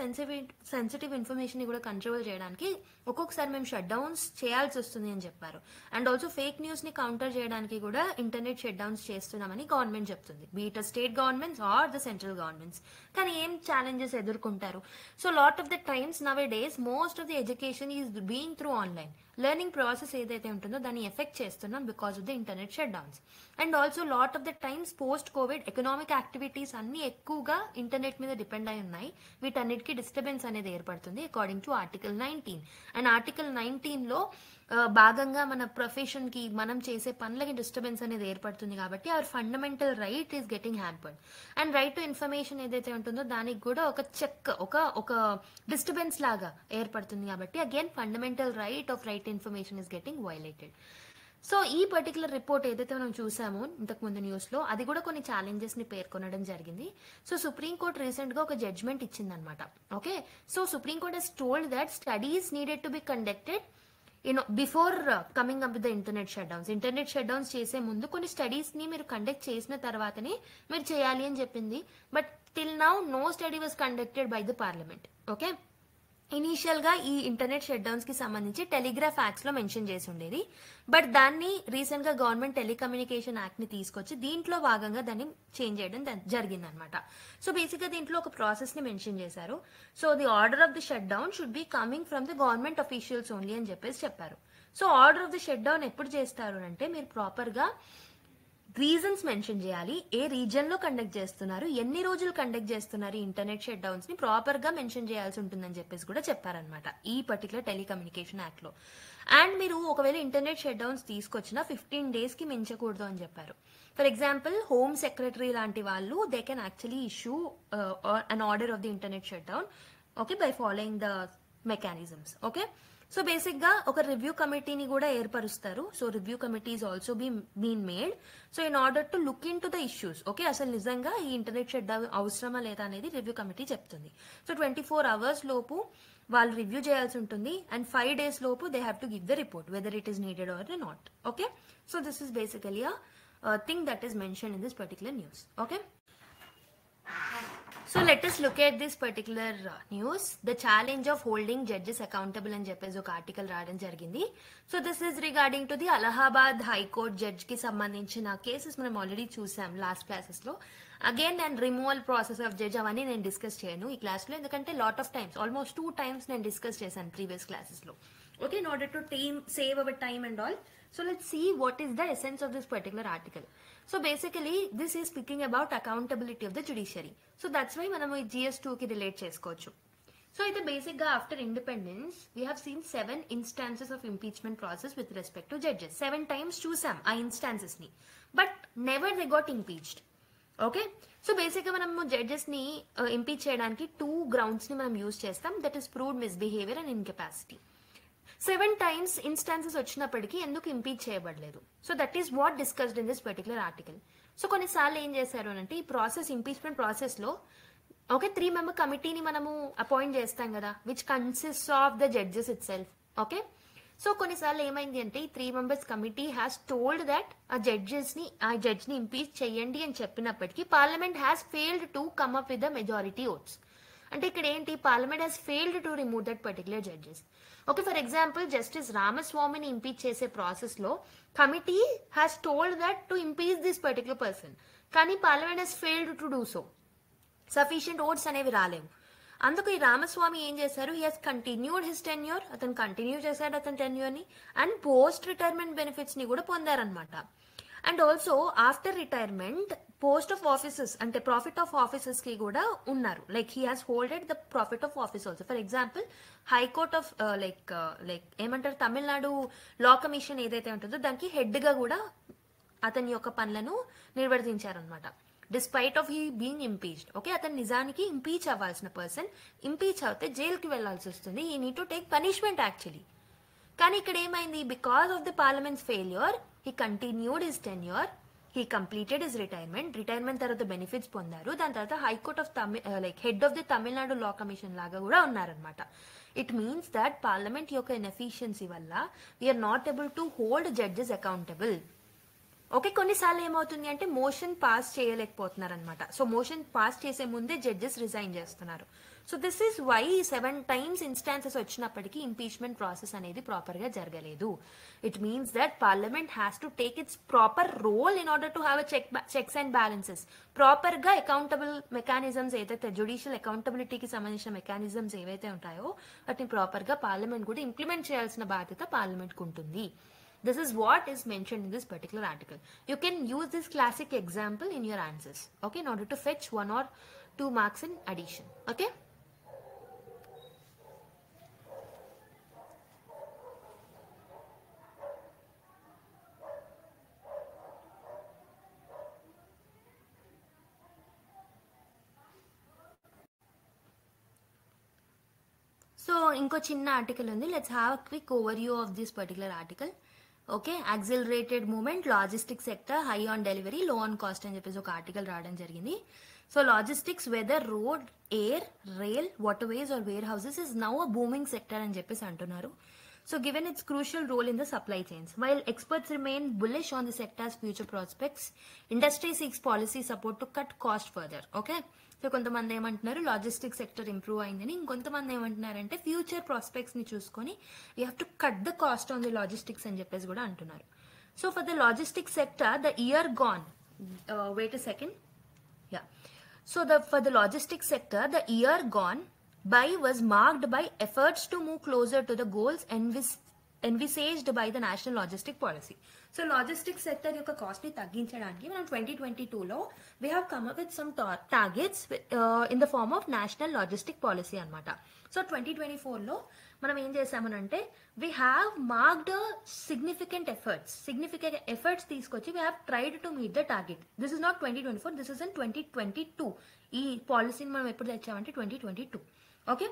sensitive information ని కూడా కంట్రోల్ చేయడానికి ఒక్కొక్కసారి మేము షట్ డౌన్స్ చేయాల్సి వస్తుంది అని చెప్పారు. అండ్ ఆల్సో ఫేక్ న్యూస్ ని కౌంటర్ చేయడానికి కూడా ఇంటర్నెట్ షట్ డౌన్స్ చేస్తున్నామని గవర్నమెంట్ చెప్తుంది, be it state governments or the central governments. కానీ ఏం ఛాలెంజెస్ ఎదుర్కొంటారు? So lot of the times nowadays most of the education is being through online. Learning process ఏదైతే ఉంటుందో దాన్ని ఎఫెక్ట్ చేస్తున్నాం because of the internet shut downs. And also lot of the times post covid economic activities అన్ని ఎక్కువగా ఇంటర్నెట్ మీద డిపెండ్ అయి ఉన్నాయి. వీటన్నిటికీ డిస్టర్బెన్స్ అనేది ఏర్పడుతుంది according to article 19. And article 19 లో భాగంగా మన ప్రొఫెషన్ కి మనం చేసే పనులకి డిస్టర్బెన్స్ అనేది ఏర్పడుతుంది కాబట్టి hour fundamental right is getting hampered. And right to information ఏదైతే ఉంటుందో దానికి కూడా ఒక డిస్టర్బెన్స్ లాగా ఏర్పడుతుంది కాబట్టి again fundamental right of right information is getting violated. So ఈ పర్టికులర్ రిపోర్ట్ ఏదైతే మనం చూసామో ఇంతకుముందు న్యూస్ లో అది కూడా కొన్ని ఛాలెంజెస్ ని పేర్కొనడం జరిగింది. సో సుప్రీంకోర్టు రీసెంట్ గా ఒక జడ్జ్మెంట్ ఇచ్చిందనమాట. Okay, so Supreme Court has told that studies needed to be conducted before coming up with the internet shut downs. Internet shut downs చేసే ముందు కొన్ని స్టడీస్ ని మీరు కండక్ట్ చేసిన తర్వాతనే మీరు చేయాలి అని చెప్పింది. But till now no study was conducted by the parliament. Okay, initial గా ఈ ఇంటర్నెట్ షట్ డౌన్స్ కి సంబంధించి టెలిగ్రాఫ్ యాక్ట్స్ లో మెన్షన్ చేసి ఉండేది. బట్ దాన్ని రీసెంట్ గా గవర్నమెంట్ టెలికమ్యూనికేషన్ యాక్ట్ ని తీసుకొచ్చి దీంట్లో భాగంగా దాన్ని చేంజ్ చేయడం జరిగింది అనమాట. సో బేసిక్ గా దీంట్లో ఒక ప్రాసెస్ ని మెన్షన్ చేశారు. So the order of the shut down should be coming from the government officials only అని చెప్పేసి చెప్పారు. So order of the shut down ఎప్పుడు చేస్తారు అంటే మీరు ప్రాపర్ గా రీజన్స్ మెన్షన్ చేయాలి, ఏ రీజన్ లో కండక్ట్ చేస్తున్నారు, ఎన్ని రోజులు కండక్ట్ చేస్తున్నారు ఇంటర్నెట్ షట్ డౌన్స్ ని ప్రాపర్ గా మెన్షన్ చేయాల్సి ఉంటుందని చెప్పేసి కూడా చెప్పారనమాట ఈ పర్టికులర్ టెలికమ్యూనికేషన్ యాక్ట్ లో. అండ్ మీరు ఒకవేళ ఇంటర్నెట్ షట్ డౌన్స్ తీసుకొచ్చిన 15 days కి మించకూడదు అని చెప్పారు. ఫర్ ఎగ్జాంపుల్ హోమ్ సెక్రటరీ లాంటి వాళ్ళు they can actually issue an order of the internet shut down, okay, by following the mechanisms. Okay, so basic గా ఒక రివ్యూ కమిటీని కూడా ఏర్పరుస్తారు. So review committee is also been made. So in order to look into the issues, okay, అసలు నిజంగా ఈ ఇంటర్నెట్ షట్ డౌన్ అవసరమా లేదా అనేది రివ్యూ కమిటీ చెప్తుంది. సో 24 hours లోపు వాళ్ళు రివ్యూ చేయాల్సి ఉంటుంది. అండ్ 5 days లోపు they have to give the report whether it is needed or not. Okay, so this is basically a thing that is mention in this particular news. Okay, so let us look at this particular news. The challenge of holding judges accountable అని చెప్పేసి ఒక ఆర్టికల్ రాయడం జరిగింది. So this is regarding to the Allahabad high court judge కి సంబంధించిన కేసెస్ మనం ఆల్రెడీ చూసాం లాస్ట్ క్లాసెస్ లో. Again and removal process of judge అవన్నీ నేను డిస్కస్ చేయను ఈ క్లాస్ లో, ఎందుకంటే lot of times almost 2 times నేను డిస్కస్ చేశాను ప్రీవియస్ క్లాసెస్ లో. Okay, in order to save hour time and all, So let's see what is the essence of this particular article. So basically this is speaking about accountability of the judiciary. So that's why మనం ఈ GS2 కి రిలేట్ చేసుకోవచ్చు. సో అయితే బేసిక్ గా after independence we have seen 7 instances of impeachment process with respect to judges. 7 times చూసాం ఆ ఇన్స్టాన్సెస్ ని, but never they got impeached. Okay, so basic గా మనము జడ్జెస్ ని ఇంపీచ్ చేయడానికి 2 grounds ని మనం యూజ్ చేస్తాం, that is proved misbehaviour and incapacity. 7 times instances వచ్చినప్పటికీ ఎందుకు ఇంపీచ్ చేయబడలేదు? So that is what discussed in this particular article. So కొన్నిసార్లు ఏం చేశారు అంటే ఈ ప్రాసెస్ ఇంపీచ్మెంట్ ప్రాసెస్ లో ఓకే 3-member కమిటీని మనము అపాయింట్ చేస్తాం కదా, which consist of the judges it self. Okay, so కొన్నిసార్లు ఏమైంది అంటే ఈ 3 members committee has told that ఆ జడ్జ్ ని ఇంపీచ్ చేయండి అని చెప్పినప్పటికీ parliament has failed to come up with the majority votes. అంటే ఇక్కడ ఏంటి, parliament has failed to remove that particular judges. Okay, for example justice రామస్వామిని ఇంపీచ్ చేసే ప్రాసెస్ లో committee has told that to impeach this particular person, కానీ parliament has failed to do so. Sufficient votes అనేవి రాలేవు. అందుకు ఈ రామస్వామి ఏం చేశారు, he has continued his tenure, అతను కంటిన్యూ చేశాడు అతని టెన్యూర్ ని, అండ్ పోస్ట్ రిటైర్మెంట్ బెనిఫిట్స్ ని కూడా పొందారనమాట. And also after retirement post of offices అంటే ప్రాఫిట్ ఆఫ్ ఆఫీసెస్ కి కూడా ఉన్నారు. Like he has holded the profit of office also. For example high court of like ఏమంటారు తమిళనాడు లా కమిషన్ ఏదైతే ఉంటుందో దానికి హెడ్ గా కూడా అతని యొక్క పనులను నిర్వర్తించారనమాట, despite of he being impeached. Okay, అతను నిజానికి ఇంపీచ్ అవ్వాల్సిన పర్సన్, ఇంపీచ్ అవుతే జైలుకి వెళ్లాల్సి వస్తుంది, he need to take punishment actually. కానీ ఇక్కడ ఏమైంది, because of the parliament's failure he continued his tenure, he completed his retirement తర్వాత బెనిఫిట్స్ పొందారు. దాని తర్వాత high court of like head of the Tamil Nadu law commission లాగా కూడా ఉన్నారనమాట. ఇట్ మీన్స్ దట్ పార్లమెంట్ యొక్క ఇన్ఎఫిషియన్సీ వల్ల we are not able to hold judges accountable. Okay, కొన్నిసార్లు ఏమవుతుంది అంటే మోషన్ పాస్ చేయలేకపోతున్నారు అనమాట. సో మోషన్ పాస్ చేసే ముందే జడ్జెస్ రిజైన్ చేస్తున్నారు. So this is why 7 times instances వచ్చినప్పటికీ ఇంపీచ్మెంట్ ప్రాసెస్ అనేది ప్రాపర్ గా జరగలేదు. It means that parliament has to take its proper role in order to have checks and balances. Proper గా అకౌంటబుల్ మెకానిజమ్స్ ఏదైతే జ్యుడిషియల్ అకౌంటబిలిటీకి సంబంధించిన మెకానిజమ్స్ ఏవైతే ఉంటాయో వాటిని ప్రాపర్ గా పార్లమెంట్ కూడా ఇంప్లిమెంట్ చేయాల్సిన బాధ్యత పార్లమెంట్ కు ఉంటుంది. This is what is mentioned in this particular article. You can use this classic example in your answers, okay, in order to fetch 1 or 2 marks in addition. Okay. So inko chinna article undi, let's have a quick overview of this particular article. Okay, accelerated movement logistic sector high on delivery లో ఆన్ కాస్ట్ అని చెప్పేసి ఒక ఆర్టికల్ రావడం జరిగింది. So logistics whether road, air, rail, water ways or warehouses is now a booming sector అని చెప్పేసి అంటున్నారు. So given its crucial role in the supply chains, while experts remain bullish on the sector's future prospects, industry seeks policy support to cut cost further. Okay, so కొంతమంది ఏమంటున్నారు లాజిస్టిక్ సెక్టర్ ఇంప్రూవ్ అయిందని, ఇంకొంతమంది ఏమంటున్నారంటే ఫ్యూచర్ ప్రాస్పెక్ట్స్ ని చూసుకొని we have to cut the cost on the logistics అని చెప్పేసి కూడా అంటున్నారు. So for the logistic sector the year gone, wait a second, yeah, so for the logistic sector the year gone by was marked by efforts to move closer to the goals envisaged by the national logistic policy. So logistics sector యొక్క కాస్ట్ ని తగ్గించడానికి మనం 2022లో we have come up with some targets in the form of national logistic policy అన్నమాట. సో 2024లో మనం ఏం చేసామనంటే we have marked significant efforts తీసుకొచ్చి we have tried to meet the target. This is not 2024, this is in 2022. ఈ పాలసీని మనం ఎప్పుడు తెచ్చామంటే 2022. Okay,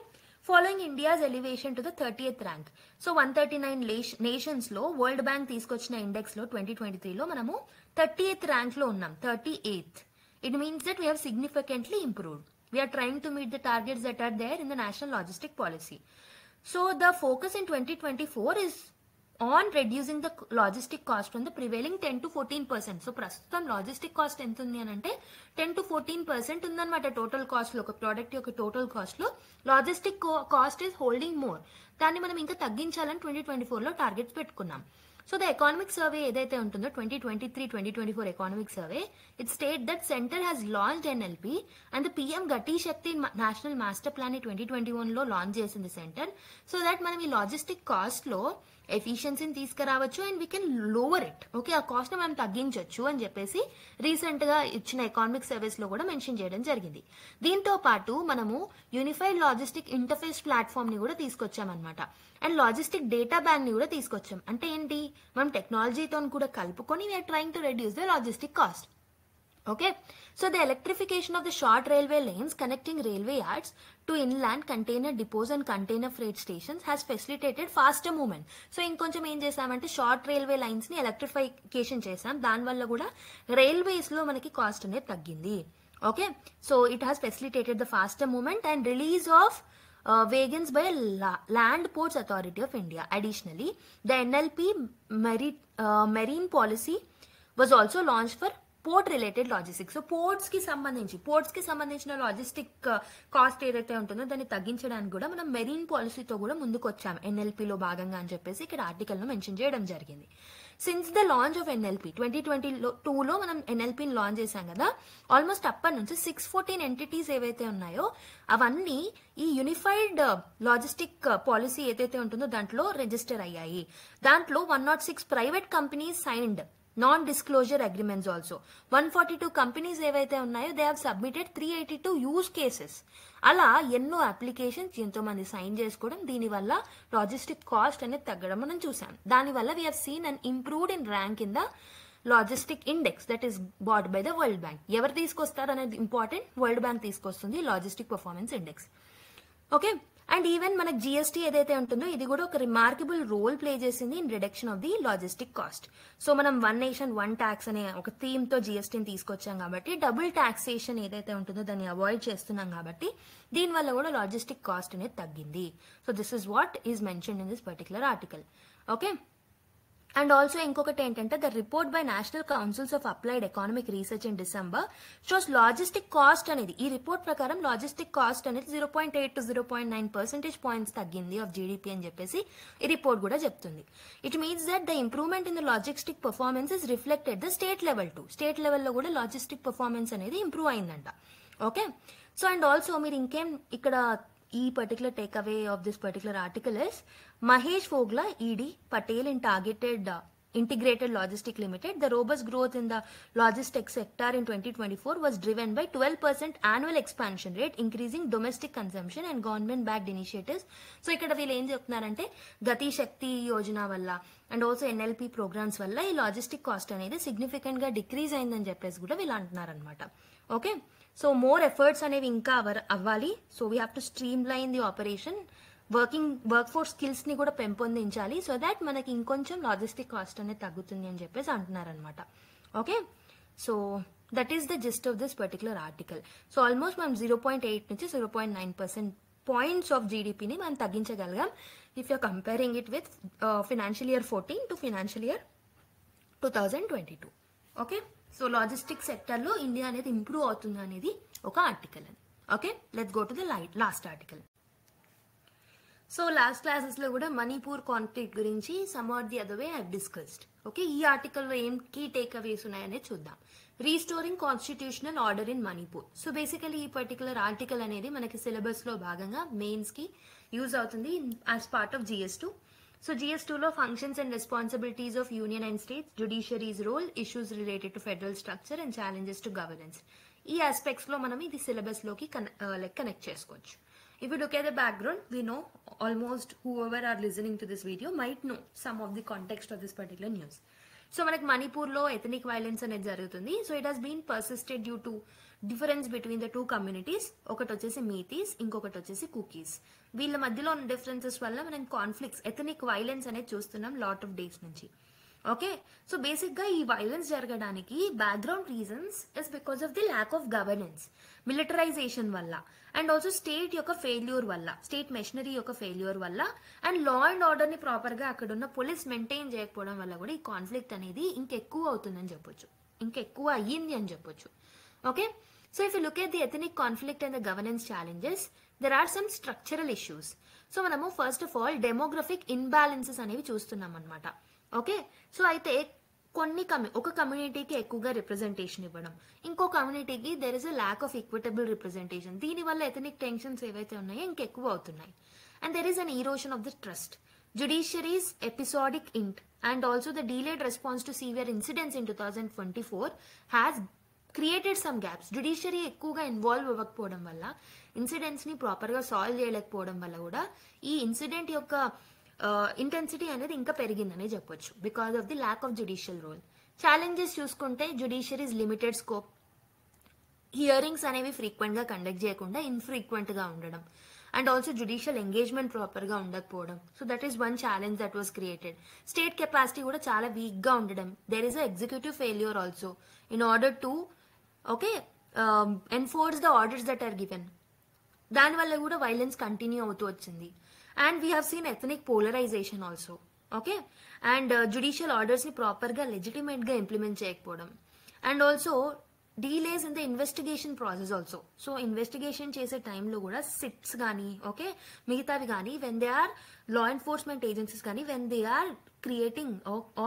following India's elevation to the 30th rank. So 139 nations లో వరల్డ్ బ్యాంక్ తీసుకొచ్చిన ఇండెక్స్ లో 2023 లో మనము 30th rank లో ఉన్నాం, 38th. It means that we have significantly improved. We are trying to meet the targets that are there in the national logistic policy. So the focus in 2024 is on reducing the logistic cost from the prevailing 10 to 14%. So ప్రస్తుతం లాజిస్టిక్ కాస్ట్ ఎంత ఉంది అని అంటే 10 to 14% ఉందన్నమాట టోటల్ కాస్ట్ లో. ఒక ప్రోడక్ట్ యొక్క టోటల్ కాస్ట్ లో logistic cost is holding more. దాన్ని మనం ఇంకా తగ్గించాలని 2024లో టార్గెట్స్ పెట్టుకున్నాం. సో ద ఎకానమిక్ సర్వే ఏదైతే ఉంటుందో 2023-2024 economic survey, it state that centre has launched NLP and the PM గతి శక్తి నేషనల్ మాస్టర్ ప్లాన్ ని 2021లో లాంచ్ చేసింది సెంటర్. సో దట్ మనం ఈ లాజిస్టిక్ కాస్ట్ లో ఎఫిషియన్సీని తీసుకురావచ్చు and we can lower it. Okay, ఆ కాస్ట్ ని మనం తగ్గించవచ్చు అని చెప్పేసి రీసెంట్ గా ఇచ్చిన ఎకానమిక్ సర్వీస్ లో కూడా మెన్షన్ చేయడం జరిగింది. దీంతో పాటు మనము యూనిఫైడ్ లాజిస్టిక్ ఇంటర్ఫేస్ ప్లాట్ఫామ్ ని కూడా తీసుకొచ్చామన్నమాట. అండ్ లాజిస్టిక్ డేటా బ్యాంక్ ని కూడా తీసుకొచ్చాం. అంటే ఏంటి, మనం టెక్నాలజీతో కూడా కలుపుకొని we are trying to reduce the logistic cost. Okay, so the electrification of the short railway lanes connecting railway yards to inland container depots and container freight stations has facilitated faster movement. So ఇంకొంచెం ఏం చేసామంటే షార్ట్ రైల్వే లైన్స్ ని ఎలక్ట్రిఫికేషన్ చేసాం. దానివల్ల కూడా రైల్వేస్ లో మనకి కాస్ట్ అనేది తగ్గింది. Okay, so it has facilitated the faster movement and release of wagons by Land Ports Authority of India. Additionally, the NLP marine policy was also launched for port related logistics. So ports కి సంబంధించిన లాజిస్టిక్ కాస్ట్ ఏదైతే ఉంటుందో దాన్ని తగ్గించడానికి కూడా మనం మెరీన్ పాలసీతో కూడా ముందుకు వచ్చాం ఎన్ఎల్పీలో భాగంగా అని చెప్పేసి ఇక్కడ ఆర్టికల్ లో మెన్షన్ చేయడం జరిగింది. సిన్స్ ద లాంచ్ ఆఫ్ ఎన్ఎల్పీ 2022లో మనం ఎన్ఎల్పీని లాంచ్ చేశాం కదా, ఆల్మోస్ట్ అప్పటి నుంచి 614 ఎంటిటీస్ ఏవైతే ఉన్నాయో అవన్నీ ఈ యూనిఫైడ్ లాజిస్టిక్ పాలసీ ఏదైతే ఉంటుందో దాంట్లో రిజిస్టర్ అయ్యాయి. దాంట్లో 106 private companies signed non disclosure agreements also. 142 companies ఏవైతే ఉన్నాయో they have submitted 382 use cases. అలా ఎన్నో అప్లికేషన్స్ ఎంతో మంది సైన్ చేసుకోవడం, దీనివల్ల లాజిస్టిక్ కాస్ట్ అనేది తగ్గడం మనం చూసాం. దానివల్ల we have seen and improved in rank in the logistic index that is bat by the world bank. ఎవరు తీసుకొస్తారు అనేది ఇంపార్టెంట్, వరల్డ్ బ్యాంక్ తీసుకొస్తుంది logistic performance index. Okay, and even మనకు జిఎస్టీ ఏదైతే ఉంటుందో ఇది కూడా ఒక రిమార్కబుల్ రోల్ ప్లే చేసింది in reduction of the logistic cost. So మనం వన్ నేషన్ వన్ ట్యాక్స్ అనే ఒక థీమ్ తో జిఎస్టీని తీసుకొచ్చాం కాబట్టి డబుల్ టాక్సేషన్ ఏదైతే ఉంటుందో దాన్ని అవాయిడ్ చేస్తున్నాం కాబట్టి దీనివల్ల కూడా లాజిస్టిక్ కాస్ట్ అనేది తగ్గింది. So this is what is mention in this particular article. Okay, and also ఇంకొకటి ఏంటంటే the report by national councils of applied economic research in December shows logistic cost అనేది, ఈ రిపోర్ట్ ప్రకారం లాజిస్టిక్ కాస్ట్ అనేది 0.8 to 0.9 percentage points తగ్గింది ఆఫ్ జీడిపి అని చెప్పేసి ఈ రిపోర్ట్ కూడా చెప్తుంది. It means that the improvement in the logistic performance is reflected the state level to. State లెవెల్లో కూడా లాజిస్టిక్ పర్ఫార్మెన్స్ అనేది ఇంప్రూవ్ అయిందంట. ఓకే, సో అండ్ ఆల్సో మీరు ఇంకేం ఇక్కడ ఈ particular take away of this particular article is Mahesh Fogla, ED, Patel in targeted Integrated Logistics Limited. The robust growth in the logistics sector in 2024 was driven by 12% annual expansion rate, increasing domestic consumption and government-backed initiatives. So, ikkada veelu em cheptunarante Gati Shakti Yojana valla and also NLP programs valla ee logistic cost anedi significant ga decrease ayindani cheppesi kuda veelu antunaru annamata. Okay, so more efforts అనేవి ఇంకా అవ్వాలి. So we have to stream line the operation, work force skills ని కూడా పెంపొందించాలి సో దాట్ మనకి ఇంకొంచెం లాజిస్టిక్ కాస్ట్ అనేది తగ్గుతుంది అని చెప్పేసి అంటున్నారనమాట. Okay, so that is the gist of this particular article. So almost మనం 0.8 నుంచి 0.9% పాయింట్స్ ఆఫ్ జీడిపిని మనం తగ్గించగలిగాం if you're comparing it with financial year 14 to financial year 2022. Okay, so logistic sector లో ఇండియా అనేది ఇంప్రూవ్ అవుతుంది అనేది ఒక ఆర్టికల్ అని. Okay, let's go to the last article. So last classes లో కూడా మణిపూర్ కాన్ఫ్లిక్ట్ గురించి some are the other way I have discussed. Okay, ఈ ఆర్టికల్ లో ఏం కీ టేక్ అవేస్ ఉన్నాయనేది చూద్దాం. Restoring constitutional order in Manipur. So basically ఈ పర్టికులర్ ఆర్టికల్ అనేది మనకి సిలబస్ లో భాగంగా మెయిన్స్ కి యూజ్ అవుతుంది as part of GS2. So GS2లో functions and responsibilities of union and states, judiciary's role, issues related to federal structure and challenges to governance, ఈ ఆస్పెక్ట్స్ లో మనం ఇది సిలబస్ లోకి కనెక్ట్ చేసుకోవచ్చు. If you look at the background, we know almost whoever are listening to this video might know some of the context of this particular news. So మనకి మణిపూర్ లో ఎథనిక్ వైలెన్స్ అనేది జరుగుతుంది. So it has been persisted due to difference between the two communities. ఒకటి వచ్చేసి మీతీస్, ఇంకొకటి వచ్చేసి కుకీస్. వీళ్ళ మధ్యలో ఉన్న డిఫరెన్సెస్ వల్ల మనం కాన్ఫ్లిక్ట్స్, ఎథనిక్ వైలెన్స్ అనేది చూస్తున్నాం లాట్ ఆఫ్ డేస్ నుంచి. ఓకే, సో బేసిక్ గా ఈ వైలెన్స్ జరగడానికి background reasons is because of the lack of governance, militarisation వల్ల, అండ్ ఆల్సో స్టేట్ యొక్క ఫెయిల్యూర్ వల్ల, స్టేట్ మెషినరీ యొక్క ఫెయిల్యూర్ వల్ల, అండ్ లా అండ్ ఆర్డర్ ని ప్రాపర్ గా అక్కడ ఉన్న పోలీస్ మెయింటైన్ చేయకపోవడం వల్ల కూడా ఈ కాన్ఫ్లిక్ట్ అనేది ఇంకెక్కువ అవుతుందని చెప్పొచ్చు, ఇంకెక్కువ అయ్యింది అని చెప్పొచ్చు. Okay, so if you look at the ethnic conflict and the governance challenges, there are some structural issues. So మనము first of all demographic imbalances అనేవి చూస్తున్నాం అనమాట. ఓకే, సో అయితే కొన్ని ఒక కమ్యూనిటీకి ఎక్కువగా రిప్రజెంటేషన్ ఇవ్వడం, ఇంకో కమ్యూనిటీకి there is a lack of equitable representation, దీనివల్ల ఎథనిక్ టెన్షన్స్ ఏవైతే ఉన్నాయో ఇంకెక్కువ అవుతున్నాయి. And there is an erosion of the trust. judiciary's episodic int and also the delayed response to severe incidents in 2024 has created some gaps. Judiciary ఎక్కువగా ఇన్వాల్వ్ అవ్వకపోవడం వల్ల, ఇన్సిడెంట్స్ ని ప్రాపర్ గా సాల్వ్ చేయలేకపోవడం వల్ల కూడా ఈ ఇన్సిడెంట్ యొక్క ఇంటెన్సిటీ అనేది ఇంకా పెరిగిందనే చెప్పొచ్చు, because of the lack of judicial role. Challenges చూసుకుంటే జుడిషియరీస్ లిమిటెడ్ స్కోప్, హియరింగ్స్ అనేవి ఫ్రీక్వెంట్ గా కండక్ట్ చేయకుండా ఇన్ఫ్రీక్వెంట్ గా ఉండడం, and also judicial engagement proper గా ఉండకపోవడం. So that is one challenge that was created. State capacity కూడా చాలా వీక్ గా ఉండడం. There is a executive failure also in order to enforce the orders that are given. దానివల్ల కూడా వైలెన్స్ కంటిన్యూ అవుతూ వచ్చింది. And we have seen ethnic polarization also. Okay, and judicial orders ని ప్రాపర్ గా లెజిటిమేట్ గా ఇంప్లిమెంట్ చేయకపోవడం, and also delays in the investigation process also. So investigation చేసే టైంలో కూడా సిట్స్ కానీ మిగతావి కానీ when they are law enforcement agencies కానీ when they are creating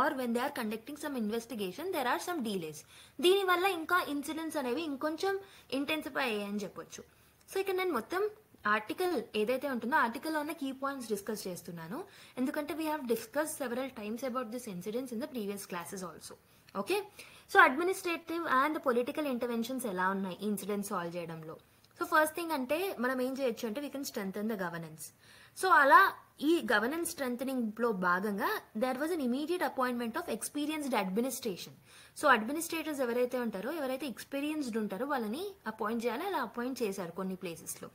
or when they are conducting some investigation there are some delays. దీనివల్ల ఇంకా ఇన్సిడెంట్స్ అనేవి ఇంకొంచెం ఇంటెన్సిఫై అయ్యాయని చెప్పొచ్చు. సో ఇక్కడ నేను మొత్తం ఆర్టికల్ ఏదైతే ఉంటుందో ఆర్టికల్ ఉన్న కీ పాయింట్స్ డిస్కస్ చేస్తున్నాను, ఎందుకంటే we have discuss several times about this incidents in the previous classes also. Okay, so administrative and political interventions ఎలా ఉన్నాయి ఈ ఇన్సిడెంట్ సాల్వ్ చేయడంలో. సో ఫస్ట్ థింగ్ అంటే మనం ఏం చేయొచ్చు అంటే we can strengthen the governance. So అలా ఈ గవర్నెన్స్ స్ట్రెంథనింగ్ లో భాగంగా there was an immediate appointment of experienced administration. So administrators ఎవరైతే ఉంటారో, ఎవరైతే ఎక్స్పీరియన్స్డ్ ఉంటారో వాళ్ళని అపాయింట్ చేయాలి. అలా అపాయింట్ చేశారు కొన్ని ప్లేసెస్ లో.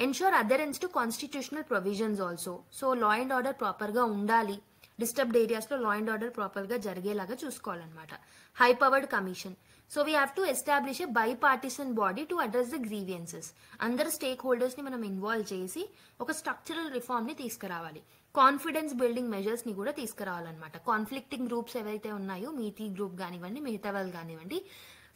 Ensure adherence to constitutional provisions also. So law and order proper గా ఉండాలి, డిస్టర్బ్డ్ ఏరియాస్ లో లా అండ్ ఆర్డర్ ప్రాపర్ గా జరిగేలాగా చూసుకోవాలన్నమాట. High powered commission. So we have to establish a bipartisan body to address the grievances. అందరు స్టేక్ హోల్డర్స్ ని మనం ఇన్వాల్వ్ చేసి ఒక స్ట్రక్చరల్ రిఫార్మ్ ని తీసుకురావాలి. కాన్ఫిడెన్స్ బిల్డింగ్ మెజర్స్ ని కూడా తీసుకురావాలన్నమాట. కాన్ఫ్లిక్టింగ్ గ్రూప్స్ ఏవైతే ఉన్నాయో, మీటీ గ్రూప్ కానివ్వండి, మిగతా వాళ్ళు కానివ్వండి,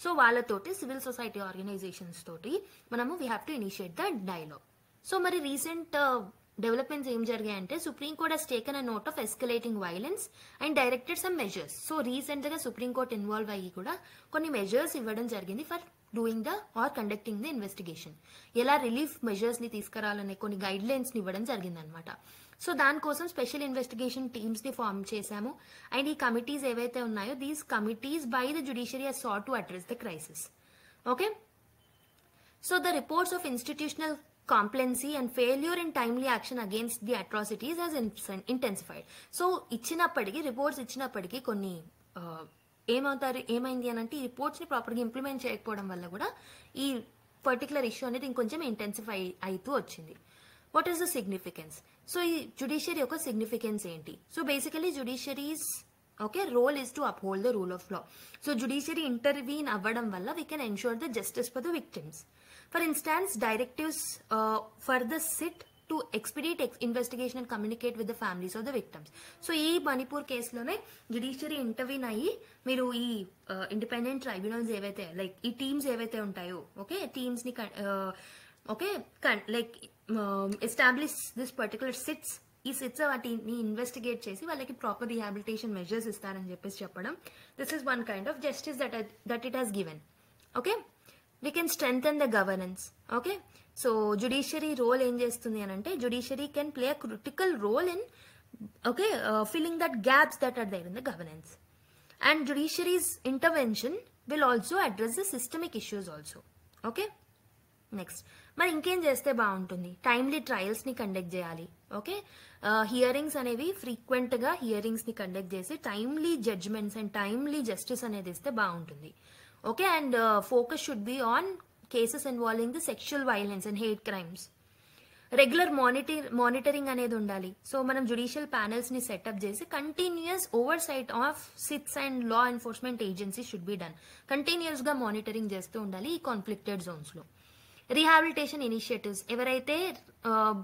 సో వాళ్ళతోటి సివిల్ సొసైటీ ఆర్గనైజేషన్స్ తోటి మనము we have to initiate the dialogue. So మరి రీసెంట్ డెవలప్మెంట్స్ ఏం జరిగాయంటే supreme court has taken a note of escalating violence and directed some measures. So recent గా సుప్రీం కోర్ట్ ఇన్వాల్వ్ అయ్యి కూడా కొన్ని మెజర్స్ ఇవ్వడం జరిగింది for doing the or conducting the investigation. ఎలా రిలీఫ్ మెజర్స్ ని తీసుకురావాలనే కొన్ని గైడ్ లైన్స్ ని ఇవ్వడం జరిగింది అనమాట. సో దానికోసం స్పెషల్ ఇన్వెస్టిగేషన్ టీమ్స్ ని ఫార్మ్ చేశాము. అండ్ ఈ కమిటీస్ ఏవైతే ఉన్నాయో, these committees by the judiciary are sought to address the crisis. Okay, so the reports of institutional complacency and failure in timely action against the atrocities has intensified. So ఇచ్చినప్పటికీ రిపోర్ట్స్ ఇచ్చినప్పటికీ కొన్ని ఏమైంది అని అంటే ఈ రిపోర్ట్స్ ని ప్రాపర్ గా ఇంప్లిమెంట్ చేయకపోవడం వల్ల కూడా ఈ పర్టికులర్ ఇష్యూ అనేది ఇంకొంచెం ఇంటెన్సిఫై అవుతూ వచ్చింది. What is the significance? So ఈ జుడిషియరీ యొక్క సిగ్నిఫికెన్స్ ఏంటి? So basically judiciary's role is to uphold the rule of law. So judiciary intervene అవ్వడం వల్ల we can ensure the justice for the victims. For instance, directives for the sit to expedite investigation and communicate with the families of the victims. So ఈ మణిపూర్ కేసులోనే జుడిషియరీ ఇంటర్వీన్ అయ్యి మీరు ఈ ఇండిపెండెంట్ ట్రైబ్యునల్స్ ఏవైతే లైక్ ఈ టీమ్స్ ఏవైతే ఉంటాయో టీమ్స్ ని like establish this particular SITs. ఈ సిట్స్ వాటిని ఇన్వెస్టిగేట్ చేసి వాళ్ళకి ప్రాపర్ రిహాబిలిటేషన్ మెజర్స్ ఇస్తారని చెప్పడం. This is one kind of justice that it has given. Okay, we can strengthen the governance. Okay, so judiciary role ఏం చేస్తుంది అని అంటే judiciary can play a critical role in filling that gaps that are there in the governance. And judiciary's intervention will also address the systemic issues also. Okay, next మరి ఇంకేం చేస్తే బాగుంటుంది? టైమ్లీ ట్రయల్స్ ని కండక్ట్ చేయాలి. ఓకే, హియరింగ్స్ అనేవి ఫ్రీక్వెంట్ గా హియరింగ్స్ ని కండక్ట్ చేసి timely judgements and timely justice అనేది ఇస్తే బాగుంటుంది. Okay, and focus should be on cases involving the sexual violence and hate crimes. Regular monitoring అనేది ఉండాలి. సో మనం జుడిషియల్ ప్యానెల్స్ ని సెటప్ చేసి continuous oversight of SITs and law enforcement agency should be done. Continuous గా మానిటరింగ్ చేస్తూ ఉండాలి ఈ కాన్ఫ్లిక్టెడ్ జోన్స్ లో. రీహాబిలిటేషన్ ఇనిషియేటివ్స్, ఎవరైతే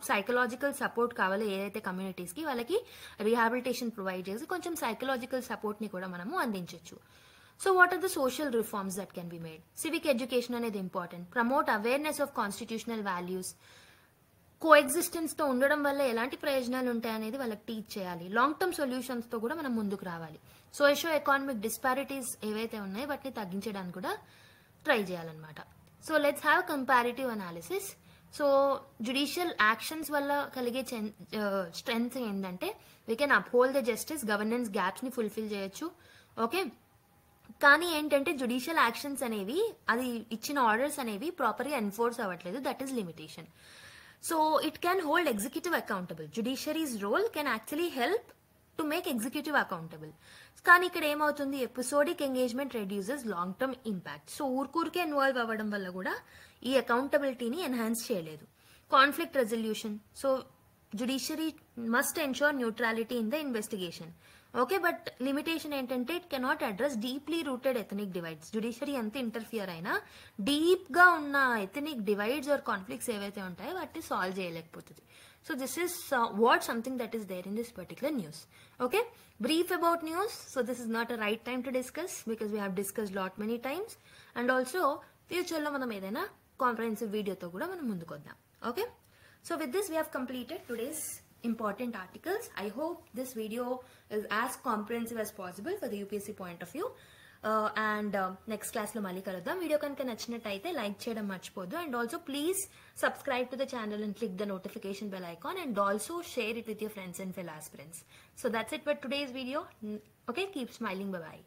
సైకలాజికల్ సపోర్ట్ కావాలో ఏదైతే కమ్యూనిటీస్ కి వాళ్ళకి రీహాబిలిటేషన్ ప్రొవైడ్ చేసి కొంచెం సైకలాజికల్ సపోర్ట్ ని కూడా మనము అందించవచ్చు. So what are the social reforms that can be made? Civic education అనేది important. Promote awareness of constitutional values. Coexistence తో ఉండడం వల్ల ఎలాంటి ప్రయోజనాలు ఉంటాయనేది వాళ్ళకి టీచ్ చేయాలి. లాంగ్ టర్మ్ సొల్యూషన్స్ తో కూడా మనం ముందుకు రావాలి. సోషియో ఎకానమిక్ డిస్పారిటీస్ ఏవైతే ఉన్నాయో వాటిని తగ్గించడానికి కూడా ట్రై చేయాలన్నమాట. So let's have comparative analysis. So judicial actions వల్ల కలిగే స్ట్రెంగ్త్ ఏంటంటే we can uphold the justice, governance gaps ని ఫుల్ఫిల్ చేయొచ్చు. ఓకే, కానీ ఏంటంటే జుడిషియల్ యాక్షన్స్ అనేవి, అది ఇచ్చిన ఆర్డర్స్ అనేవి ప్రాపర్గా ఎన్ఫోర్స్ అవ్వట్లేదు. That is limitation. So it can hold executive accountable. Judiciary's role can actually help to make executive accountable. కానీ ఇక్కడ ఏమవుతుంది, episodic engagement reduces long term impact. So ఊరికే ఇన్వాల్వ్ అవ్వడం వల్ల కూడా ఈ అకౌంటబిలిటీని ఎన్హాన్స్ చేయలేదు. Conflict resolution. So judiciary must ensure neutrality in the investigation. Okay, but limitation ఏంటంటే it cannot address deeply rooted ethnic divides. Judiciary ఎంత ఇంటర్ఫియర్ అయినా డీప్ గా ఉన్న ఎథనిక్ డివైడ్స్ ఆర్ కాన్ఫ్లిక్ట్స్ ఏవైతే ఉంటాయో వాటిని solve చేయలేకపోతుంది. So this is what something that is there in this particular news. Okay, brief about news. So this is not a right time to discuss because we have discussed lot many times, and also future lo manam edaina comprehensive video tho kuda manam munduku vaddam. Okay, so with this we have completed today's important articles. I hope this video is as comprehensive as possible for the UPSC point of view. And next class lo mali kaluddam. Video kanka nachinataithe like cheyadam marchipoddu, and also please subscribe to the channel and click the notification bell icon, and also share it with your friends and fellow aspirants. So that's it for today's video. Okay, keep smiling. Bye bye.